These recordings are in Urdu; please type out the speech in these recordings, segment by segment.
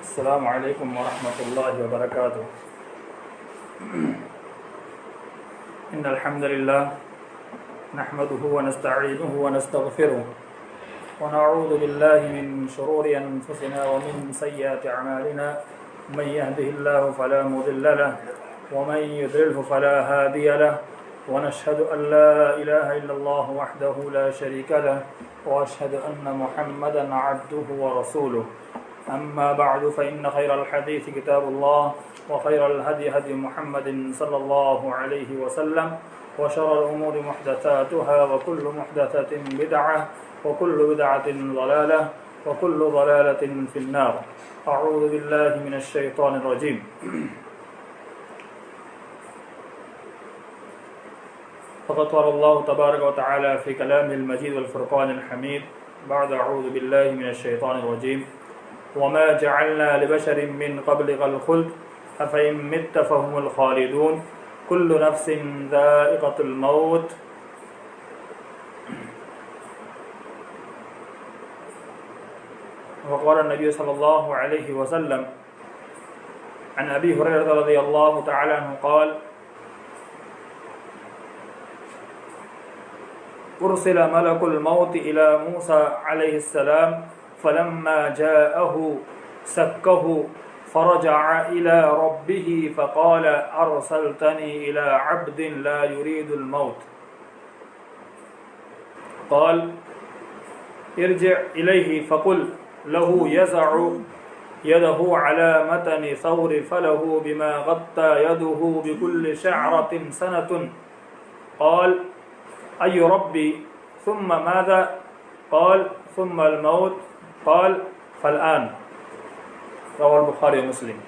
السلام علیکم ورحمۃ اللہ وبرکاتہ۔ ان الحمد للہ نحمده ونستعینه ونستغفره ونعوذ باللہ من شرور انفسنا ومن سیئات اعمالنا، من يهده الله فلا مضل له ومن يضلل فلا هادي له، ونشهد ان لا اله الا الله وحده لا شريك له، واشهد ان محمدا عبده ورسوله. أما بعد فإن خير الحديث كتاب الله، وخير الهدي هدي محمد صلى الله عليه وسلم، وشر الأمور محدثاتها، وكل محدثة بدعة، وكل بدعة ضلالة، وكل ضلالة في النار. أعوذ بالله من الشيطان الرجيم. فقد قال الله تبارك وتعالى في كلامه المجيد والفرقان الحميد بعد أعوذ بالله من الشيطان الرجيم: وما جعلنا لبشر من قبلك الخلد أفإن مت فهم الخالدون كل نفس ذائقة الموت. وقال النبي صلى الله عليه وسلم عن أبي هريرة رضي الله تعالى عنه قال: أرسل ملك الموت إلى موسى عليه السلام فلما جاءه سكه فرجع إلى ربه فقال: أرسلتني إلى عبد لا يريد الموت. قال: ارجع إليه فقل له يزع يده على متن ثور فله بما غطى يده بكل شعرة سنة. قال: أي ربي ثم ماذا؟ قال: ثم الموت. قال: فالآن. رواه البخاری و مسلم.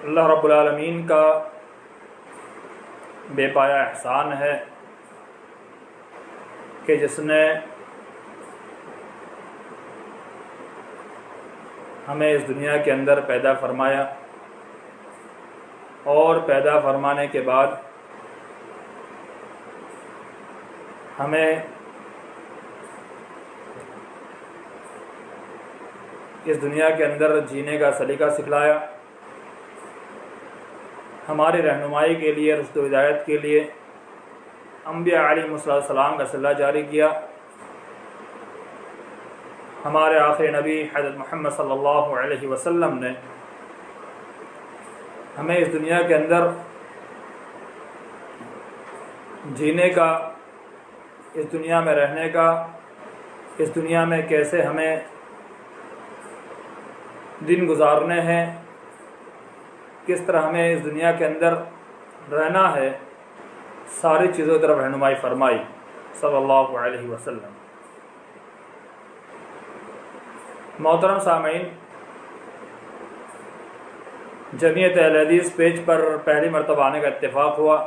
اللہ رب العالمین کا بے پایا احسان ہے کہ جس نے ہمیں اس دنیا کے اندر پیدا فرمایا، اور پیدا فرمانے کے بعد ہمیں اس دنیا کے اندر جینے کا سلیقہ سکھلایا، ہماری رہنمائی کے لیے، رشد و ہدایت کے لیے انبیاء علیہم السلام کا سلسلہ جاری کیا. ہمارے آخری نبی حضرت محمد صلی اللہ علیہ وسلم نے ہمیں اس دنیا کے اندر جینے کا، اس دنیا میں رہنے کا، اس دنیا میں کیسے ہمیں دن گزارنے ہیں، کس طرح ہمیں اس دنیا کے اندر رہنا ہے، ساری چیزوں کی طرف رہنمائی فرمائی صلی اللہ علیہ وسلم. محترم سامعین، جمعیت اہل حدیث پیج پر پہلی مرتبہ آنے کا اتفاق ہوا.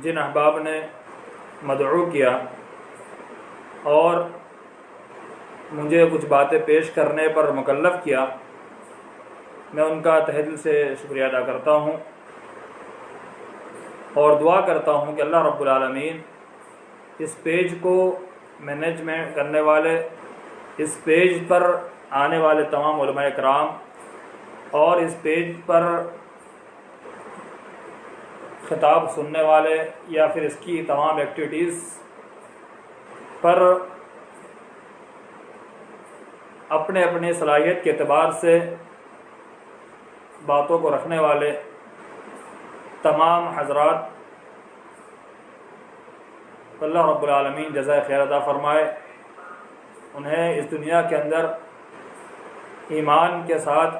جن احباب نے مدعو کیا اور مجھے کچھ باتیں پیش کرنے پر مکلف کیا، میں ان کا تہہ دل سے شکریہ ادا کرتا ہوں اور دعا کرتا ہوں کہ اللہ رب العالمین اس پیج کو مینجمنٹ کرنے والے، اس پیج پر آنے والے تمام علماء کرام اور اس پیج پر خطاب سننے والے یا پھر اس کی تمام ایکٹیویٹیز پر اپنے اپنے صلاحیت کے اعتبار سے باتوں کو رکھنے والے تمام حضرات، اللہ رب العالمین جزائے خیر عطا فرمائے. انہیں اس دنیا کے اندر ایمان کے ساتھ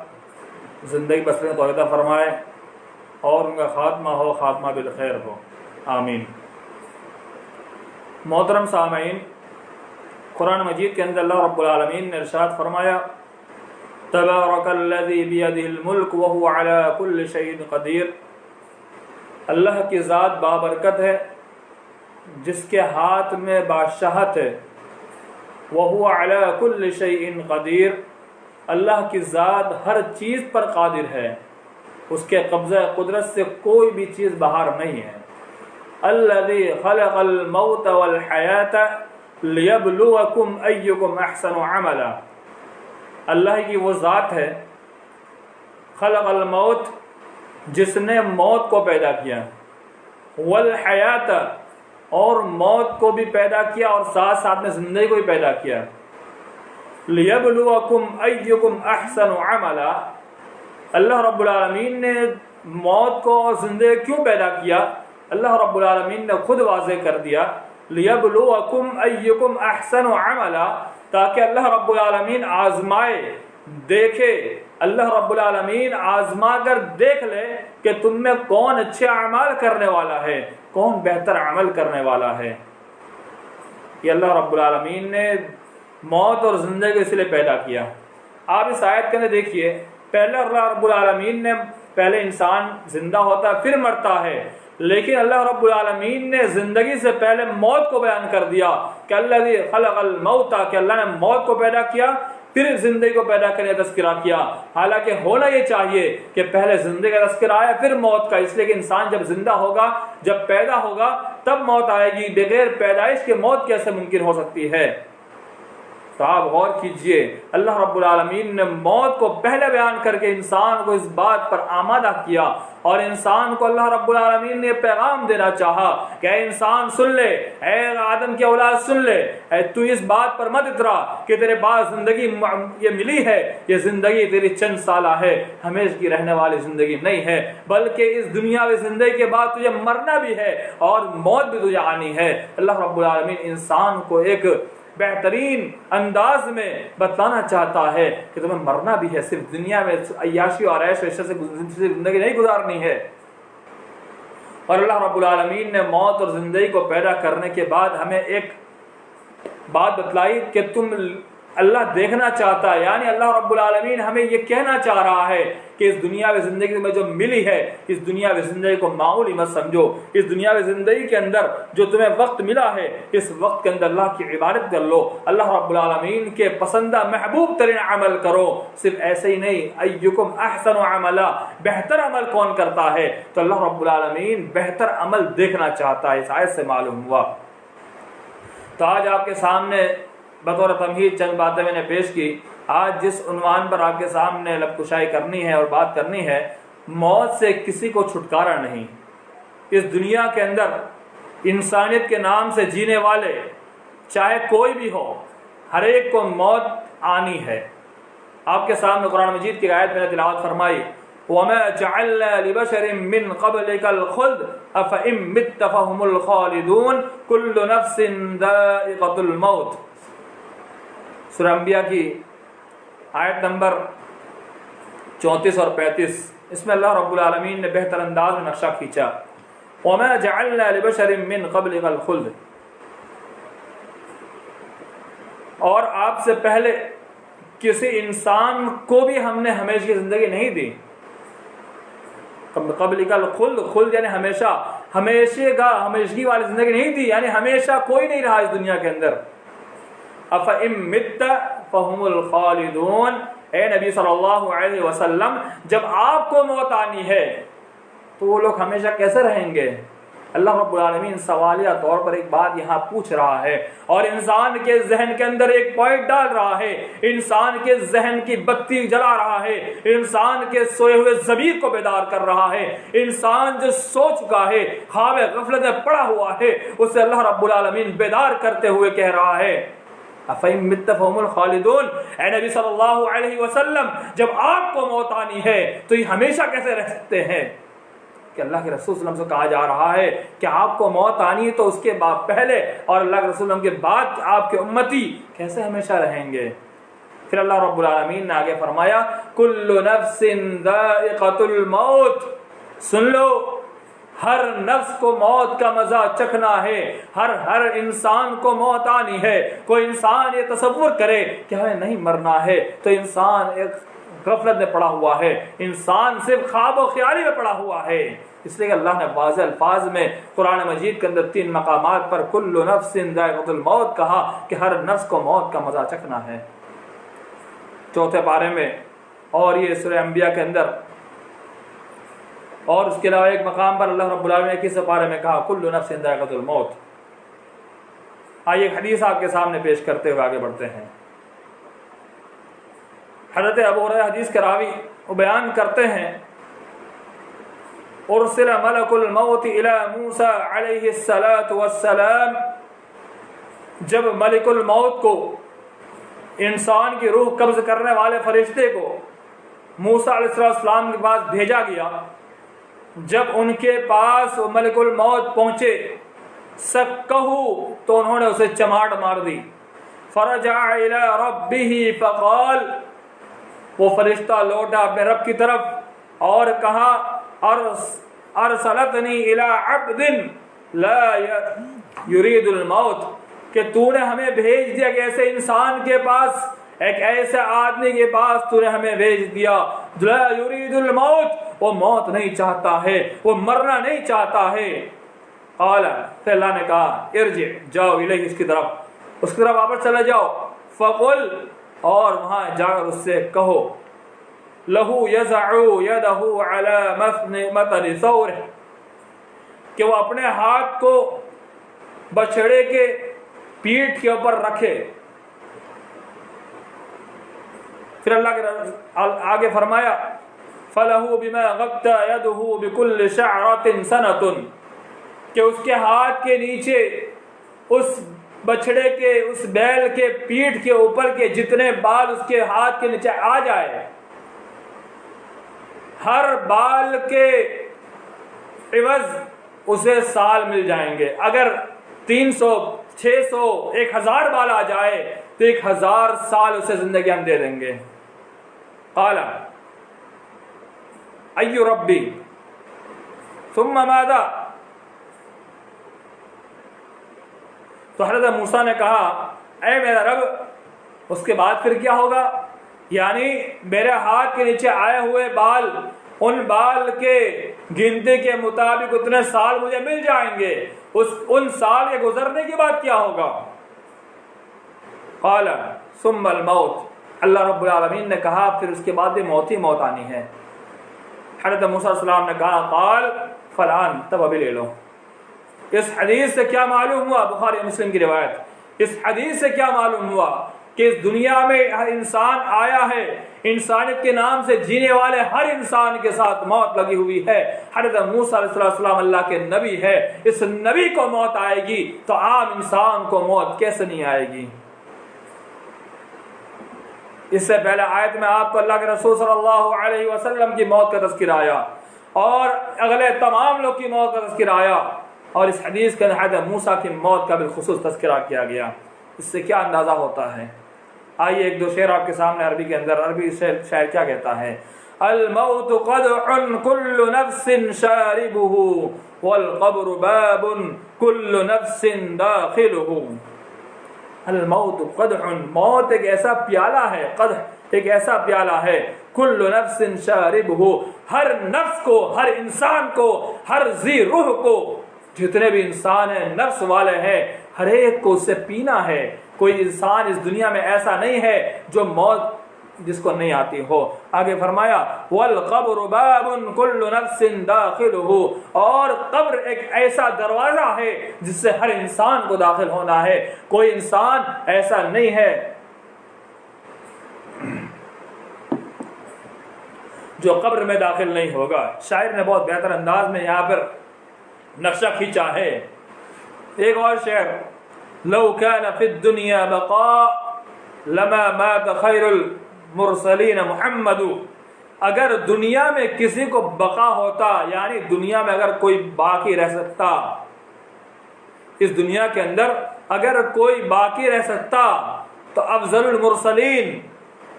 زندگی بسر توحید فرمائے اور ان کا خاتمہ بالخیر ہو، آمین. محترم سامعین، قرآن مجید کے اندر اللہ رب العالمین نے ارشاد فرمایا: تبارک الذی بیدہ الملک وہو علی کل شیء قدیر. اللہ کی ذات بابرکت ہے جس کے ہاتھ میں بادشاہت ہے. وہو علی کل شیء قدیر. اللہ کی ذات ہر چیز پر قادر ہے. اس کے قبضہ قدرت سے کوئی بھی چیز باہر نہیں ہے۔ الذی خلق الموت والحیات لیبلوکم ایکم احسن عملا، اللہ کی وہ ذات ہے خلق الموت، جس نے موت کو پیدا کیا، والحیات، اور موت کو بھی پیدا کیا اور ساتھ ساتھ میں زندگی کو بھی پیدا کیا، لیبلوکم ایکم احسن عملا۔ اللہ رب العالمین نے موت کو اور زندگی کیوں پیدا کیا؟ اللہ رب العالمین نے خود واضح کر دیا، لیبلوکم ایکم احسن عملا، تاکہ اللہ رب العالمین آزمائے، دیکھے، اللہ رب العالمین آزما کر دیکھ لے کہ تم میں کون اچھے اعمال کرنے والا ہے، کون بہتر عمل کرنے والا ہے۔ یہ اللہ رب العالمین نے موت اور زندگی اس لیے پیدا کیا۔ آپ اس آیت کے اندر دیکھیے، پہلے اللہ رب العالمین نے پہلے انسان زندہ ہوتا ہے پھر مرتا ہے، لیکن اللہ رب العالمین نے زندگی سے پہلے موت کو بیان کر دیا کہ الذی خلق الموت، کہ اللہ نے موت کو پیدا کیا پھر زندگی کو پیدا کرنے کا تذکرہ کیا۔ حالانکہ ہونا یہ چاہیے کہ پہلے زندگی کا تذکرہ آیا پھر موت کا، اس لیے کہ انسان جب زندہ ہوگا، جب پیدا ہوگا تب موت آئے گی، بغیر پیدائش کے موت کیسے ممکن ہو سکتی ہے؟ تو آپ غور کیجئے، اللہ رب العالمین نے موت کو پہلے بیان کر کے انسان کو اس بات پر آمادہ کیا، اور انسان کو اللہ رب العالمین نے پیغام دینا چاہا کہ اے انسان سن لے، اے آدم کی اولاد سن لے، اے تو اس بات پر مت اترا کہ تیرے پاس زندگی یہ ملی ہے، یہ زندگی تیری چند سالہ ہے، ہمیشہ کی رہنے والی زندگی نہیں ہے، بلکہ اس دنیاوی زندگی کے بعد تجھے مرنا بھی ہے اور موت بھی تجھے آنی ہے۔ اللہ رب العالمین انسان کو ایک بہترین انداز میں بتانا چاہتا ہے کہ تمہیں مرنا بھی ہے، صرف دنیا میں عیاشی اور عیش و عشرت سے زندگی نہیں گزارنی ہے۔ اور اللہ رب العالمین نے موت اور زندگی کو پیدا کرنے کے بعد ہمیں ایک بات بتلائی کہ تم اللہ دیکھنا چاہتا ہے، یعنی اللہ رب العالمین ہمیں یہ کہنا چاہ رہا ہے کہ اس دنیاوی زندگی میں جو ملی ہے، اس دنیاوی زندگی کو معمولی مت سمجھو، اس دنیاوی زندگی کے اندر جو تمہیں وقت ملا ہے، اس وقت کے اندر اللہ کی عبادت کر لو، اللہ رب العالمین کے پسندہ محبوب ترین عمل کرو۔ صرف ایسے ہی نہیں، ایکم احسن عملا، بہتر عمل کون کرتا ہے؟ تو اللہ رب العالمین بہتر عمل دیکھنا چاہتا ہے، اس آیت سے معلوم ہوا۔ تو آج آپ کے سامنے بطور تمہید چند باتیں میں نے پیش کی۔ آج جس عنوان پر آپ کے سامنے لب کشائی کرنی ہے اور بات کرنی ہے، موت سے کسی کو چھٹکارا نہیں۔ اس دنیا کے اندر انسانیت کے نام سے جینے والے چاہے کوئی بھی ہو، ہر ایک کو موت آنی ہے۔ آپ کے سامنے قرآن مجید کی آیت میں نے تلاوت فرمائی، وَمَا جَعَلْنَا لِبَشَرٍ مِّن قَبْلِكَ الْخُلْدَ أَفَإِن مِّتَّ فَهُمُ الْخَالِدُونَ كُلُّ نَفْسٍ ذَائِقَةُ الْمَوْتِ۔ سورہ انبیاء کی آیت نمبر 34 اور 35، اس میں اللہ رب العالمین نے بہتر انداز میں نقشہ کھینچا، وَمَا جَعَلْنَا لِبَشَرٍ مِّن قَبْلِكَ الْخُلْدَ، اور آپ سے پہلے کسی انسان کو بھی ہم نے ہمیشہ کی زندگی نہیں دی۔ قبلِكَ الْخُلْدَ، خلد یعنی ہمیشہ، ہمیشگی والی زندگی نہیں دی، یعنی ہمیشہ کوئی نہیں رہا اس دنیا کے اندر۔ أَفَإِن مِّتَّ فَهُمُ الْخَالِدُونَ، اے نبی صلی اللہ علیہ وسلم، جب آپ کو موت آنی ہے تو وہ لوگ ہمیشہ کیسے رہیں گے؟ اللہ رب العالمین سوالیہ طور پر ایک بات یہاں پوچھ رہا ہے، اور انسان کے ذہن کے اندر ایک پوائنٹ ڈال رہا ہے، انسان کے ذہن کی بتی جلا رہا ہے، انسان کے سوئے ہوئے ضمیر کو بیدار کر رہا ہے۔ انسان جو سو چکا ہے، خواب غفلت میں پڑا ہوا ہے، اسے اللہ رب العالمین بیدار کرتے ہوئے کہہ رہا ہے، أَفَإِن مِّتَّ فَهُمُ الْخَالِدُونَ، اے نبی صلی اللہ علیہ وسلم، جب آپ کو موت آنی ہے تو یہ ہمیشہ کیسے رہ سکتے ہیں؟ کہ اللہ کے رسول صلی اللہ علیہ وسلم سے کہا جا رہا ہے کہ آپ کو موت آنی ہے تو اس کے بعد پہلے اور اللہ کے رسول صلی اللہ علیہ وسلم کے بعد آپ کے امتی کیسے ہمیشہ رہیں گے؟ پھر اللہ رب العالمین نے آگے فرمایا، كُلُّ نَفْسٍ ذَائِقَةُ الْمَوْتِ، سن لو، ہر نفس کو موت کا مزہ چکھنا ہے، ہر انسان کو موت آنی ہے۔ کوئی انسان یہ تصور کرے کہ ہمیں نہیں مرنا ہے تو انسان ایک غفلت میں پڑا ہوا ہے، انسان صرف خواب و خیالی میں پڑا ہوا ہے۔ اس لیے کہ اللہ نے واضح الفاظ میں قرآن مجید کے اندر 3 مقامات پر کل نفس ذائقۃ الموت کہا کہ ہر نفس کو موت کا مزہ چکھنا ہے۔ 4 پارے میں، اور یہ سورہ انبیاء کے اندر اور اس کے علاوہ ایک مقام پر اللہ رب العالمین نے کس پارے میں کہا کل نفس ذائقۃ الموت۔ آئیے ایک حدیث آپ کے سامنے پیش کرتے ہوئے آگے بڑھتے ہیں۔ حضرت ابو ہریرہ حدیث کے راوی وہ بیان کرتے ہیں ارسل ملک الموت الی موسیٰ علیہ السلام، جب ملک الموت کو، انسان کی روح قبض کرنے والے فرشتے کو موسیٰ علیہ السلام کے پاس بھیجا گیا، جب ان کے پاس وہ ملک الموت پہنچے سکہو تو انہوں نے اسے چماٹ مار دی، فرجع الی ربہ فقال، وہ فرشتہ لوٹا اپنے رب کی طرف اور کہا ارسلتنی الی عبد لا یرید الموت، کہ تو نے ہمیں بھیج دیا کہ ایسے انسان کے پاس، ایک ایسے آدمی کے پاس تو نے ہمیں بھیج دیا لا یرید الموت، وہ موت نہیں چاہتا ہے، وہ مرنا نہیں چاہتا ہے۔ قال، پھر اللہ نے کہا ارجع، جاؤ الیہ، اس کی طرف واپس چلے جاؤ، فقل، اور وہاں جا کر اس سے کہو لہو یضع یدہ علی مطر ثور، کہ وہ اپنے ہاتھ کو بچھڑے کے پیٹھ کے اوپر رکھے۔ پھر اللہ کے آگے فرمایا فَلَهُ بِمَا غَطَّ يَدُهُ بِكُلِّ شَعْرَةٍ سَنَةٌ، کہ اس کے ہاتھ کے نیچے، اس بچھڑے کے، اس بیل کے پیٹھ کے اوپر کے جتنے بال اس کے ہاتھ کے نیچے آ جائے، ہر بال کے عوض اسے سال مل جائیں گے۔ اگر 300، 600، 1000 بال آ جائے تو 1000 سال اسے زندگی ہم دے دیں گے۔ قال ای ربی ثم ماذا، تو حضرت موسیٰ نے کہا اے میرا رب، اس کے بعد پھر کیا ہوگا؟ یعنی میرے ہاتھ کے نیچے آئے ہوئے بال، ان بال کے گنتی کے مطابق اتنے سال مجھے مل جائیں گے، ان سال کے گزرنے کے بعد کیا ہوگا؟ قال ثم الموت، اللہ رب العالمین نے کہا پھر اس کے بعد بھی موت ہی موت آنی ہے۔ حضرت موسیٰ علیہ السلام نے کہا قال فالآن، تب ابھی لے لو۔ اس حدیث سے کیا معلوم ہوا؟ بخاری مسلم کی روایت، اس حدیث سے کیا معلوم ہوا کہ اس دنیا میں ہر انسان آیا ہے، انسانیت کے نام سے جینے والے ہر انسان کے ساتھ موت لگی ہوئی ہے۔ حضرت موسیٰ علیہ السلام اللہ کے نبی ہے، اس نبی کو موت آئے گی تو عام انسان کو موت کیسے نہیں آئے گی؟ اس سے پہلے آیت میں آپ کو اللہ کے رسول صلی اللہ علیہ وسلم کی موت کا تذکرہ آیا اور اگلے تمام لوگ کی موت کا تذکرہ آیا، اور اس حدیث کے اندر حضرت موسیٰ کی موت کا بالخصوص تذکرہ کیا گیا۔ اس سے کیا اندازہ ہوتا ہے؟ آئیے ایک دو شعر آپ کے سامنے عربی کے اندر، عربی شاعر کیا کہتا ہے؟ الموت قدح كل نفس شاربه والقبر باب كل نفس داخله۔ الموت قدح، موت ایک ایسا پیالہ ہے، قدح ایک ایسا پیالہ ہے، کل نفس شاربہ، ہر نفس کو، ہر انسان کو، ہر ذی روح کو، جتنے بھی انسان ہیں، نفس والے ہیں، ہر ایک کو اسے پینا ہے۔ کوئی انسان اس دنیا میں ایسا نہیں ہے جو موت جس کو نہیں آتی ہو۔ آگے فرمایا والقبر باب کل نفس داخلہ، اور قبر ایک ایسا دروازہ ہے جس سے ہر انسان کو داخل ہونا ہے، کوئی انسان ایسا نہیں ہے جو قبر میں داخل نہیں ہوگا۔ شاعر نے بہت بہتر انداز میں یہاں پر نقشہ کھینچا ہے۔ ایک اور شعر، لو كان في الدنيا بقاء لما مات خير المرسلين محمد، اگر دنیا میں کسی کو بقا ہوتا، یعنی دنیا میں اگر کوئی باقی رہ سکتا، اس دنیا کے اندر اگر کوئی باقی رہ سکتا تو افضل المرسلین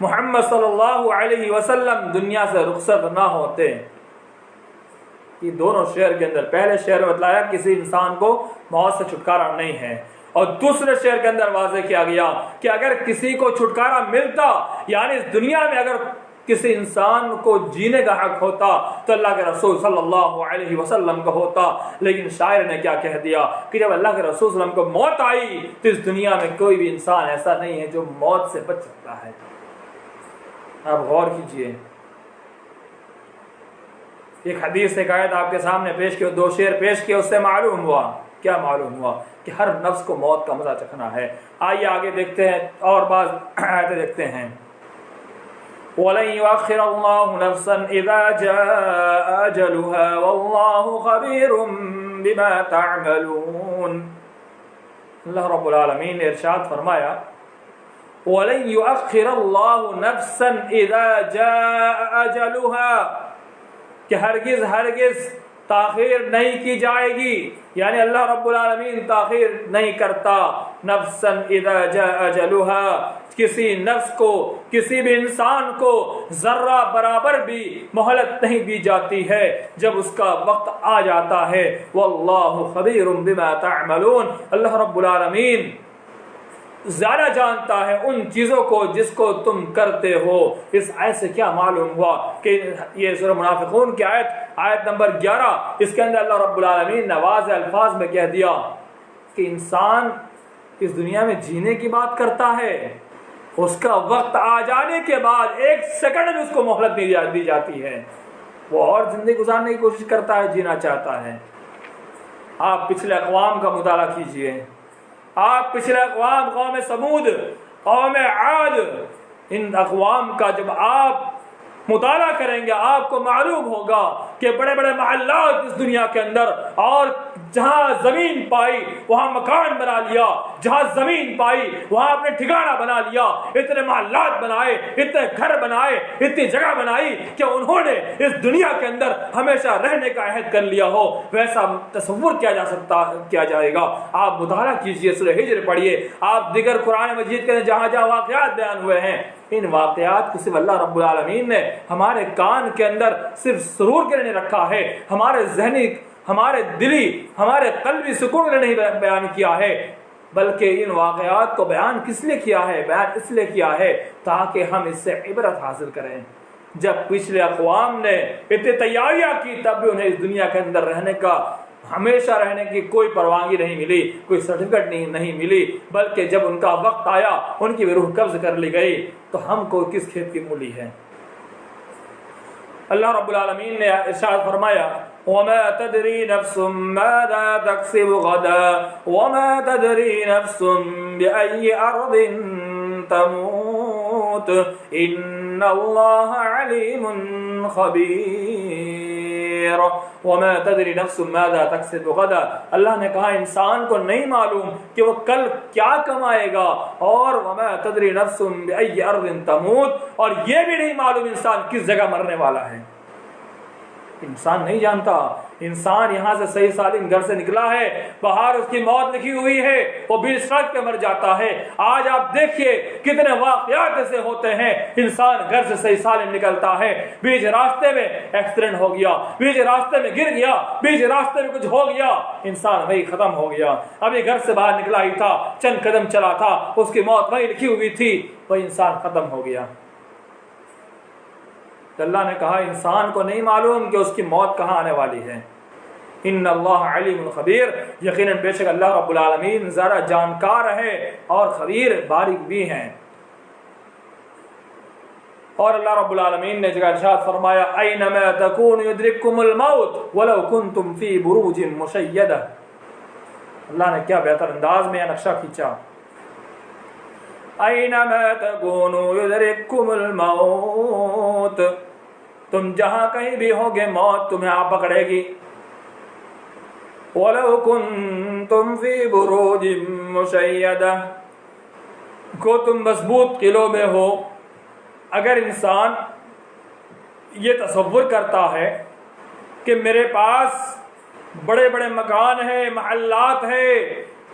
محمد صلی اللہ علیہ وسلم دنیا سے رخصت نہ ہوتے۔ یہ دونوں شعر کے اندر پہلے شعر میں بتلایا کسی انسان کو موت سے چھٹکارا نہیں ہے، اور دوسرے شعر کے اندر واضح کیا گیا کہ اگر کسی کو چھٹکارا ملتا، یعنی اس دنیا میں اگر کسی انسان کو جینے کا حق ہوتا تو اللہ کے رسول صلی اللہ علیہ وسلم کا ہوتا۔ لیکن شاعر نے کیا کہہ دیا کہ جب اللہ کے رسول صلی اللہ علیہ وسلم کو موت آئی تو اس دنیا میں کوئی بھی انسان ایسا نہیں ہے جو موت سے بچ سکتا ہے۔ آپ غور کیجئے، ایک حدیث ایک آیت آپ کے سامنے پیش کی، 2 شعر پیش کیے، اس سے معلوم ہوا کیا معلوم ہوا کہ ہر نفس کو موت کا مزہ چکھنا ہے۔ آئیے آگے دیکھتے ہیں اور بعض آیتیں دیکھتے ہیں۔ وَلَن يُؤَخِّرَ اللَّهُ نَفْسًا إِذَا جَاءَ أَجَلُهَا وَاللَّهُ خَبِيرٌ بِمَا تَعْمَلُونَ۔ اللہ رب العالمین نے ارشاد فرمایا وَلَن يُؤَخِّرَ اللَّهُ نَفْسًا إِذَا جَاءَ أَجَلُهَا کہ ہرگز تاخیر نہیں کی جائے گی، یعنی اللہ رب العالمین تاخیر نہیں کرتا۔ نفسا اذا جاء اجلها کسی نفس کو، کسی بھی انسان کو ذرہ برابر بھی مہلت نہیں دی جاتی ہے جب اس کا وقت آ جاتا ہے۔ واللہ خبیر بما تعملون، اللہ رب العالمین زیادہ جانتا ہے ان چیزوں کو جس کو تم کرتے ہو۔ اس آیت سے کیا معلوم ہوا کہ یہ سورہ منافقون کی آیت نمبر 11، اس کے اندر اللہ رب العالمین نے واضح الفاظ میں کہہ دیا کہ انسان اس دنیا میں جینے کی بات کرتا ہے، اس کا وقت آ جانے کے بعد 1 سیکنڈ بھی اس کو مہلت نہیں دی جاتی ہے، وہ اور زندگی گزارنے کی کوشش کرتا ہے، جینا چاہتا ہے۔ آپ پچھلے اقوام کا مطالعہ کیجئے، آپ پچھلے اقوام، قوم سمود، قوم عاد، ان اقوام کا جب آپ مطالعہ کریں گے آپ کو معلوم ہوگا کہ بڑے بڑے محلات اس دنیا کے اندر، اور جہاں زمین پائی وہاں مکان بنا لیا، جہاں زمین پائی وہاں اپنے ٹھکانہ بنا لیا، اتنے محلات بنائے، اتنے گھر بنائے، اتنی جگہ بنائی کہ انہوں نے اس دنیا کے اندر ہمیشہ رہنے کا عہد کر لیا ہو۔ ویسا تصور کیا جائے گا۔ آپ مطالعہ کیجئے، سورہ ہجر پڑھیے، آپ دیگر قرآن مجید کے جہاں جہاں واقعات بیان ہوئے ہیں، ان واقعات کو صرف اللہ رب العالمین نے ہمارے کان کے اندر صرف سرور کے لیے رکھا ہے، ہمارے ذہنی، ہمارے دلی، ہمارے قلبی سکون کے لیے نہیں بیان کیا ہے، بلکہ ان واقعات کو بیان کس لیے کیا ہے؟ بیان اس لیے کیا ہے تاکہ ہم اس سے عبرت حاصل کریں۔ جب پچھلے اقوام نے اتنی تیاریاں کی تب بھی انہیں اس دنیا کے اندر رہنے کا، ہمیشہ رہنے کی کوئی پروانگی نہیں ملی، کوئی سرٹیفکیٹ نہیں ملی، بلکہ جب ان کا وقت آیا ان کی روح قبض کر لی گئی۔ تو ہم کو کس کھیت کی مولی ہے؟ اللہ رب العالمین نے ارشاد فرمایا وَمَا تَدْرِي نَفْسٌ مَاذَا تَكْسِبُ غَدًا وَمَا تَدْرِي نَفْسٌ بِأَيِّ أَرْضٍ تَمُوتُ إِنَّ اللَّهَ عَلِيمٌ خَبِيرٌ۔ وَمَا تَدْرِي نَفْسٌ مَاذَا تَكْسِبُ غَدًا، اللہ نے کہا انسان کو نہیں معلوم کہ وہ کل کیا کمائے گا، اور وَمَا تَدْرِي نَفْسٌ بِأَيِّ أَرْضٍ تَمُوتُ، اور یہ بھی نہیں معلوم انسان کس جگہ مرنے والا ہے۔ انسان نہیں جانتا۔ انسان یہاں سے صحیح سالم گھر سے نکلا ہے، باہر اس کی موت لکھی ہوئی ہے، وہ بیچ سڑک پہ مر جاتا ہے۔ آج آپ دیکھیے کتنے واقعات ایسے ہوتے ہیں، انسان گھر سے صحیح سالم نکلتا ہے، بیچ راستے میں ایکسیڈنٹ ہو گیا، بیچ راستے میں گر گیا، بیچ راستے میں کچھ ہو گیا، انسان وہی ختم ہو گیا۔ ابھی گھر سے باہر نکلا ہی تھا، چند قدم چلا تھا، اس کی موت وہی لکھی ہوئی تھی، وہی انسان ختم ہو گیا۔ اللہ نے کہا انسان کو نہیں معلوم کہ اس کی موت کہاں آنے والی ہے۔ ان اللہ علیم خبیر، یقیناً بے شک اللہ رب العالمین ذرا جانکار ہے اور خبیر باریک بھی ہیں۔ اور اللہ رب العالمین نے جگہ ارشاد فرمایا اینما تکون یدرککم الموت ولو کنتم فی بروج مشیدہ۔ اللہ نے کیا بہتر انداز میں یہ نقشہ کھینچا، اینما تکون یدرککم الموت، تم جہاں کہیں بھی ہوگے موت تمہیں آ پکڑے گی۔ وَلَوْ كُنْتُمْ فِي بُرُوجٍ مُشَيَّدَةٍ، کو تم مضبوط قلعوں میں ہو۔ اگر انسان یہ تصور کرتا ہے کہ میرے پاس بڑے بڑے مکان ہیں، محلات ہیں،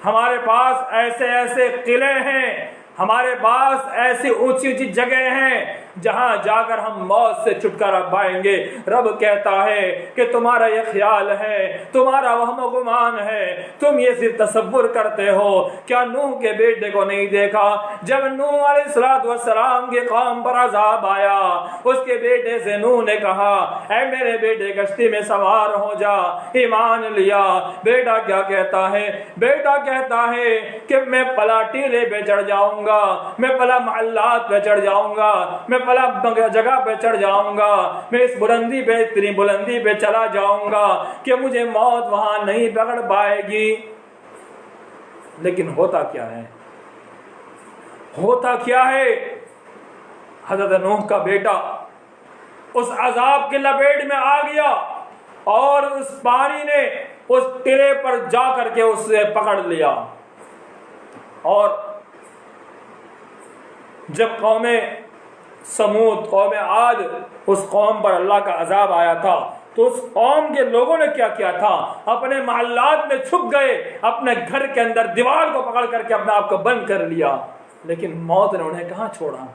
ہمارے پاس ایسے ایسے قلعے ہیں، ہمارے پاس ایسی اونچی اونچی جگہ ہیں جہاں جا کر ہم موت سے چھٹکارا پائیں گے، رب کہتا ہے کہ تمہارا یہ خیال ہے، تمہارا وہم و گمان ہے، تم یہ صرف تصور کرتے ہو۔ کیا نوح کے بیٹے کو نہیں دیکھا؟ جب نوح علیہ السلام کے قوم پر عذاب آیا، اس کے بیٹے سے نوح نے کہا اے میرے بیٹے کشتی میں سوار ہو جا، ایمان لیا۔ بیٹا کیا کہتا ہے؟ بیٹا کہتا ہے کہ میں پلا ٹیلے پہ چڑھ جاؤں گا، میں پلا محلات پہ چڑھ جاؤں گا، میں فلاں جگہ پہ چڑھ جاؤں گا، میں اس بلندی پہ، اتنی بلندی پہ چلا جاؤں گا کہ مجھے موت وہاں نہیں پکڑ پائے گی۔ لیکن ہوتا کیا ہے؟ ہوتا کیا ہے؟ حضرت نوح کا بیٹا اس عذاب کی لپیٹ میں آ گیا اور اس پانی نے اس ٹلے پر جا کر کے اسے پکڑ لیا۔ اور جب قوم سمود، قوم عاد، اس قوم پر اللہ کا عذاب آیا تھا تو اس قوم کے لوگوں نے کیا کیا تھا؟ اپنے محلات میں چھپ گئے، اپنے گھر کے اندر دیوار کو پکڑ کر کے اپنے آپ کو بند کر لیا، لیکن موت نے انہیں کہاں چھوڑا۔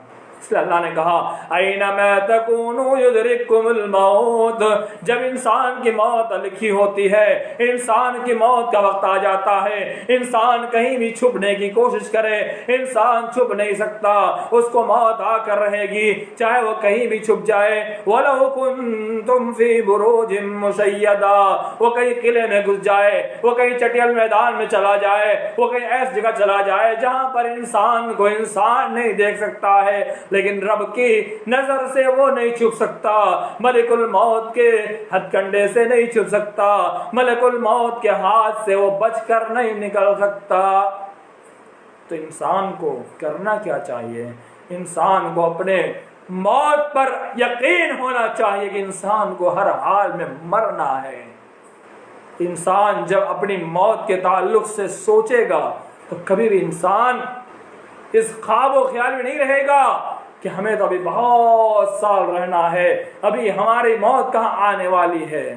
اس لیے اللہ نے کہا اینما تکونوا یدرککم الموت، جب انسان کی موت لکھی ہوتی ہے، انسان کی موت کا وقت آ جاتا ہے، انسان کہیں بھی چھپنے کی کوشش کرے انسان چھپ نہیں سکتا، اس کو موت آ کر رہے گی، چاہے وہ کہیں بھی چھپ جائے۔ وَلَوْ كُنْتُمْ فِي بُرُوجٍ مُشَيَّدَةٍ، وہ کہیں قلعے میں گھس جائے، وہ کہیں چٹیل میدان میں چلا جائے، وہ کہیں ایس جگہ چلا جائے جہاں پر انسان کو انسان نہیں دیکھ سکتا ہے، لیکن رب کی نظر سے وہ نہیں چھپ سکتا، ملک الموت کے ہتھ کنڈے سے نہیں چھپ سکتا، ملک الموت کے ہاتھ سے وہ بچ کر نہیں نکل سکتا۔ تو انسان کو کرنا کیا چاہیے؟ انسان کو اپنے موت پر یقین ہونا چاہیے کہ انسان کو ہر حال میں مرنا ہے۔ انسان جب اپنی موت کے تعلق سے سوچے گا تو کبھی بھی انسان اس خواب و خیال میں نہیں رہے گا کہ ہمیں تو ابھی بہت سال رہنا ہے، ابھی ہماری موت کہاں آنے والی ہے۔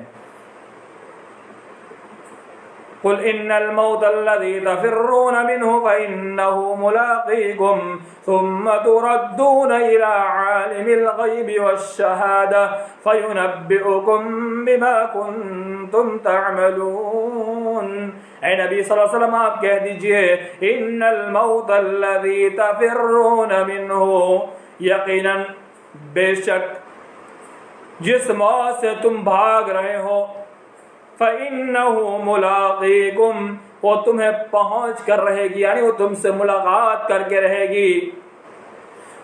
قل ان الموت الذي تفرون منه فانه ملاقيكم ثم تردون الى عالم الغيب والشهاده فينبئكم بما كنتم تعملون۔ اے نبی صلی اللہ علیہ وسلم آپ کہہ دیجئے ان الموت الذي تفرون منه، یقیناً بے شک جس موت سے تم بھاگ رہے ہو، فَإِنَّهُ مُلَاقِيكُمْ، وہ تمہیں پہنچ کر رہے گی، یعنی وہ تم سے ملاقات کر کے رہے گی۔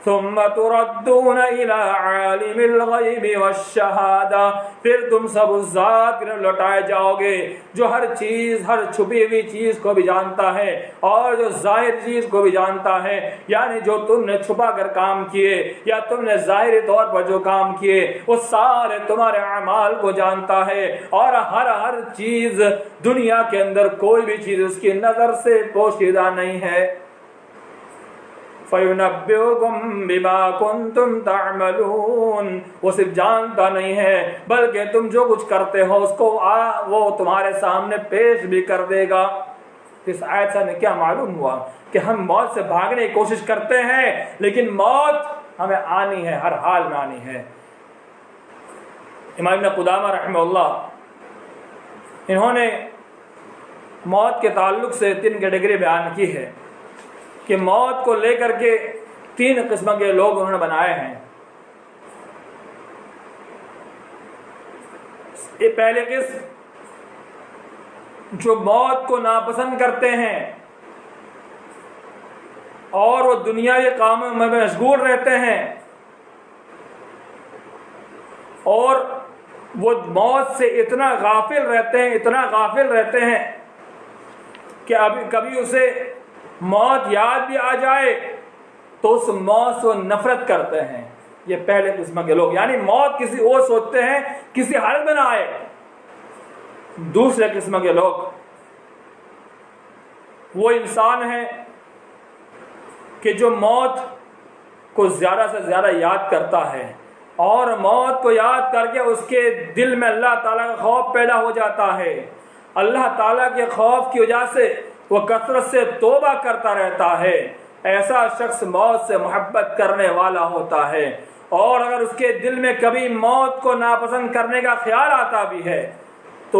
ثُمَّ تُرَدُّونَ إِلَىٰ عَالِمِ الْغَيْبِ وَالشَّهَادَةِ، پھر تم سب اس ذات کی طرف لوٹائے جاؤ گے جو ہر چیز، ہر چھپی ہوئی چیز کو بھی جانتا ہے اور جو ظاہر چیز کو بھی جانتا ہے، یعنی جو تم نے چھپا کر کام کیے یا تم نے ظاہری طور پر جو کام کیے وہ سارے تمہارے اعمال کو جانتا ہے، اور ہر چیز دنیا کے اندر کوئی بھی چیز اس کی نظر سے پوشیدہ نہیں ہے۔ فَيُنَبِّئُكُم بِمَا كُنتُمْ تَعْمَلُونَ، وہ صرف جانتا نہیں ہے بلکہ تم جو کچھ کرتے ہو اس کو وہ تمہارے سامنے پیش بھی کر دے گا۔ اس آیت سے ہمیں کیا معلوم ہوا کہ ہم موت سے بھاگنے کی کوشش کرتے ہیں لیکن موت ہمیں آنی ہے، ہر حال میں آنی ہے۔ امام ابن قدامہ رحمہ اللہ انہوں نے موت کے تعلق سے 3 کیٹیگری بیان کی ہے کہ موت کو لے کر کے 3 قسم کے لوگ انہوں نے بنائے ہیں۔ یہ پہلے قسم جو موت کو ناپسند کرتے ہیں اور وہ دنیاوی کاموں میں مشغول رہتے ہیں، اور وہ موت سے اتنا غافل رہتے ہیں کہ ابھی کبھی اسے موت یاد بھی آ جائے تو اس موت سے نفرت کرتے ہیں۔ یہ پہلے قسم کے لوگ، یعنی موت کسی اور سوچتے ہیں کسی حالت میں نہ آئے۔ دوسرے قسم کے لوگ وہ انسان ہیں کہ جو موت کو زیادہ سے زیادہ یاد کرتا ہے اور موت کو یاد کر کے اس کے دل میں اللہ تعالیٰ کا خوف پیدا ہو جاتا ہے، اللہ تعالیٰ کے خوف کی وجہ سے وہ کثرت سے توبہ کرتا رہتا ہے۔ ایسا شخص موت سے محبت کرنے والا ہوتا ہے، اور اگر اس کے دل میں کبھی موت کو ناپسند کرنے کا خیال آتا بھی ہے تو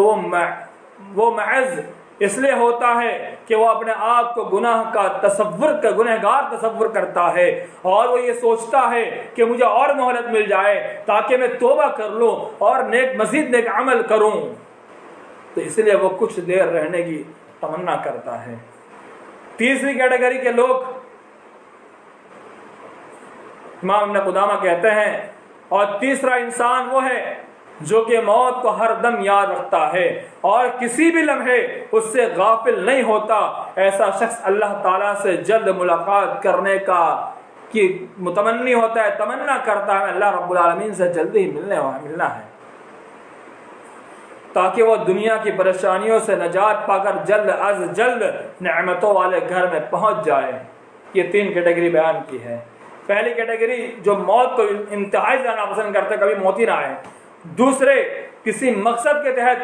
وہ محض اس لیے ہوتا ہے کہ وہ اپنے آپ کو گنہگار تصور کرتا ہے، اور وہ یہ سوچتا ہے کہ مجھے اور مہلت مل جائے تاکہ میں توبہ کر لوں اور مزید نیک عمل کروں، تو اس لیے وہ کچھ دیر رہنے کی تمنا کرتا ہے۔ تیسری کیٹیگری کے لوگ امام ابن قدامہ کہتے ہیں اور تیسرا انسان وہ ہے جو کہ موت کو ہر دم یاد رکھتا ہے اور کسی بھی لمحے اس سے غافل نہیں ہوتا. ایسا شخص اللہ تعالیٰ سے جلد ملاقات کرنے کا کی متمنی ہوتا ہے, تمنا کرتا ہے اللہ رب العالمین سے جلدی ہی ملنا ہے, تاکہ وہ دنیا کی پریشانیوں سے نجات پا کر جلد از جلد نعمتوں والے گھر میں پہنچ جائے. یہ 3 کیٹیگری بیان کی ہے. پہلی کیٹیگری جو موت کو انتہائی جانا پسند کرتے کبھی موت ہی نہ آئے. دوسرے کسی مقصد کے تحت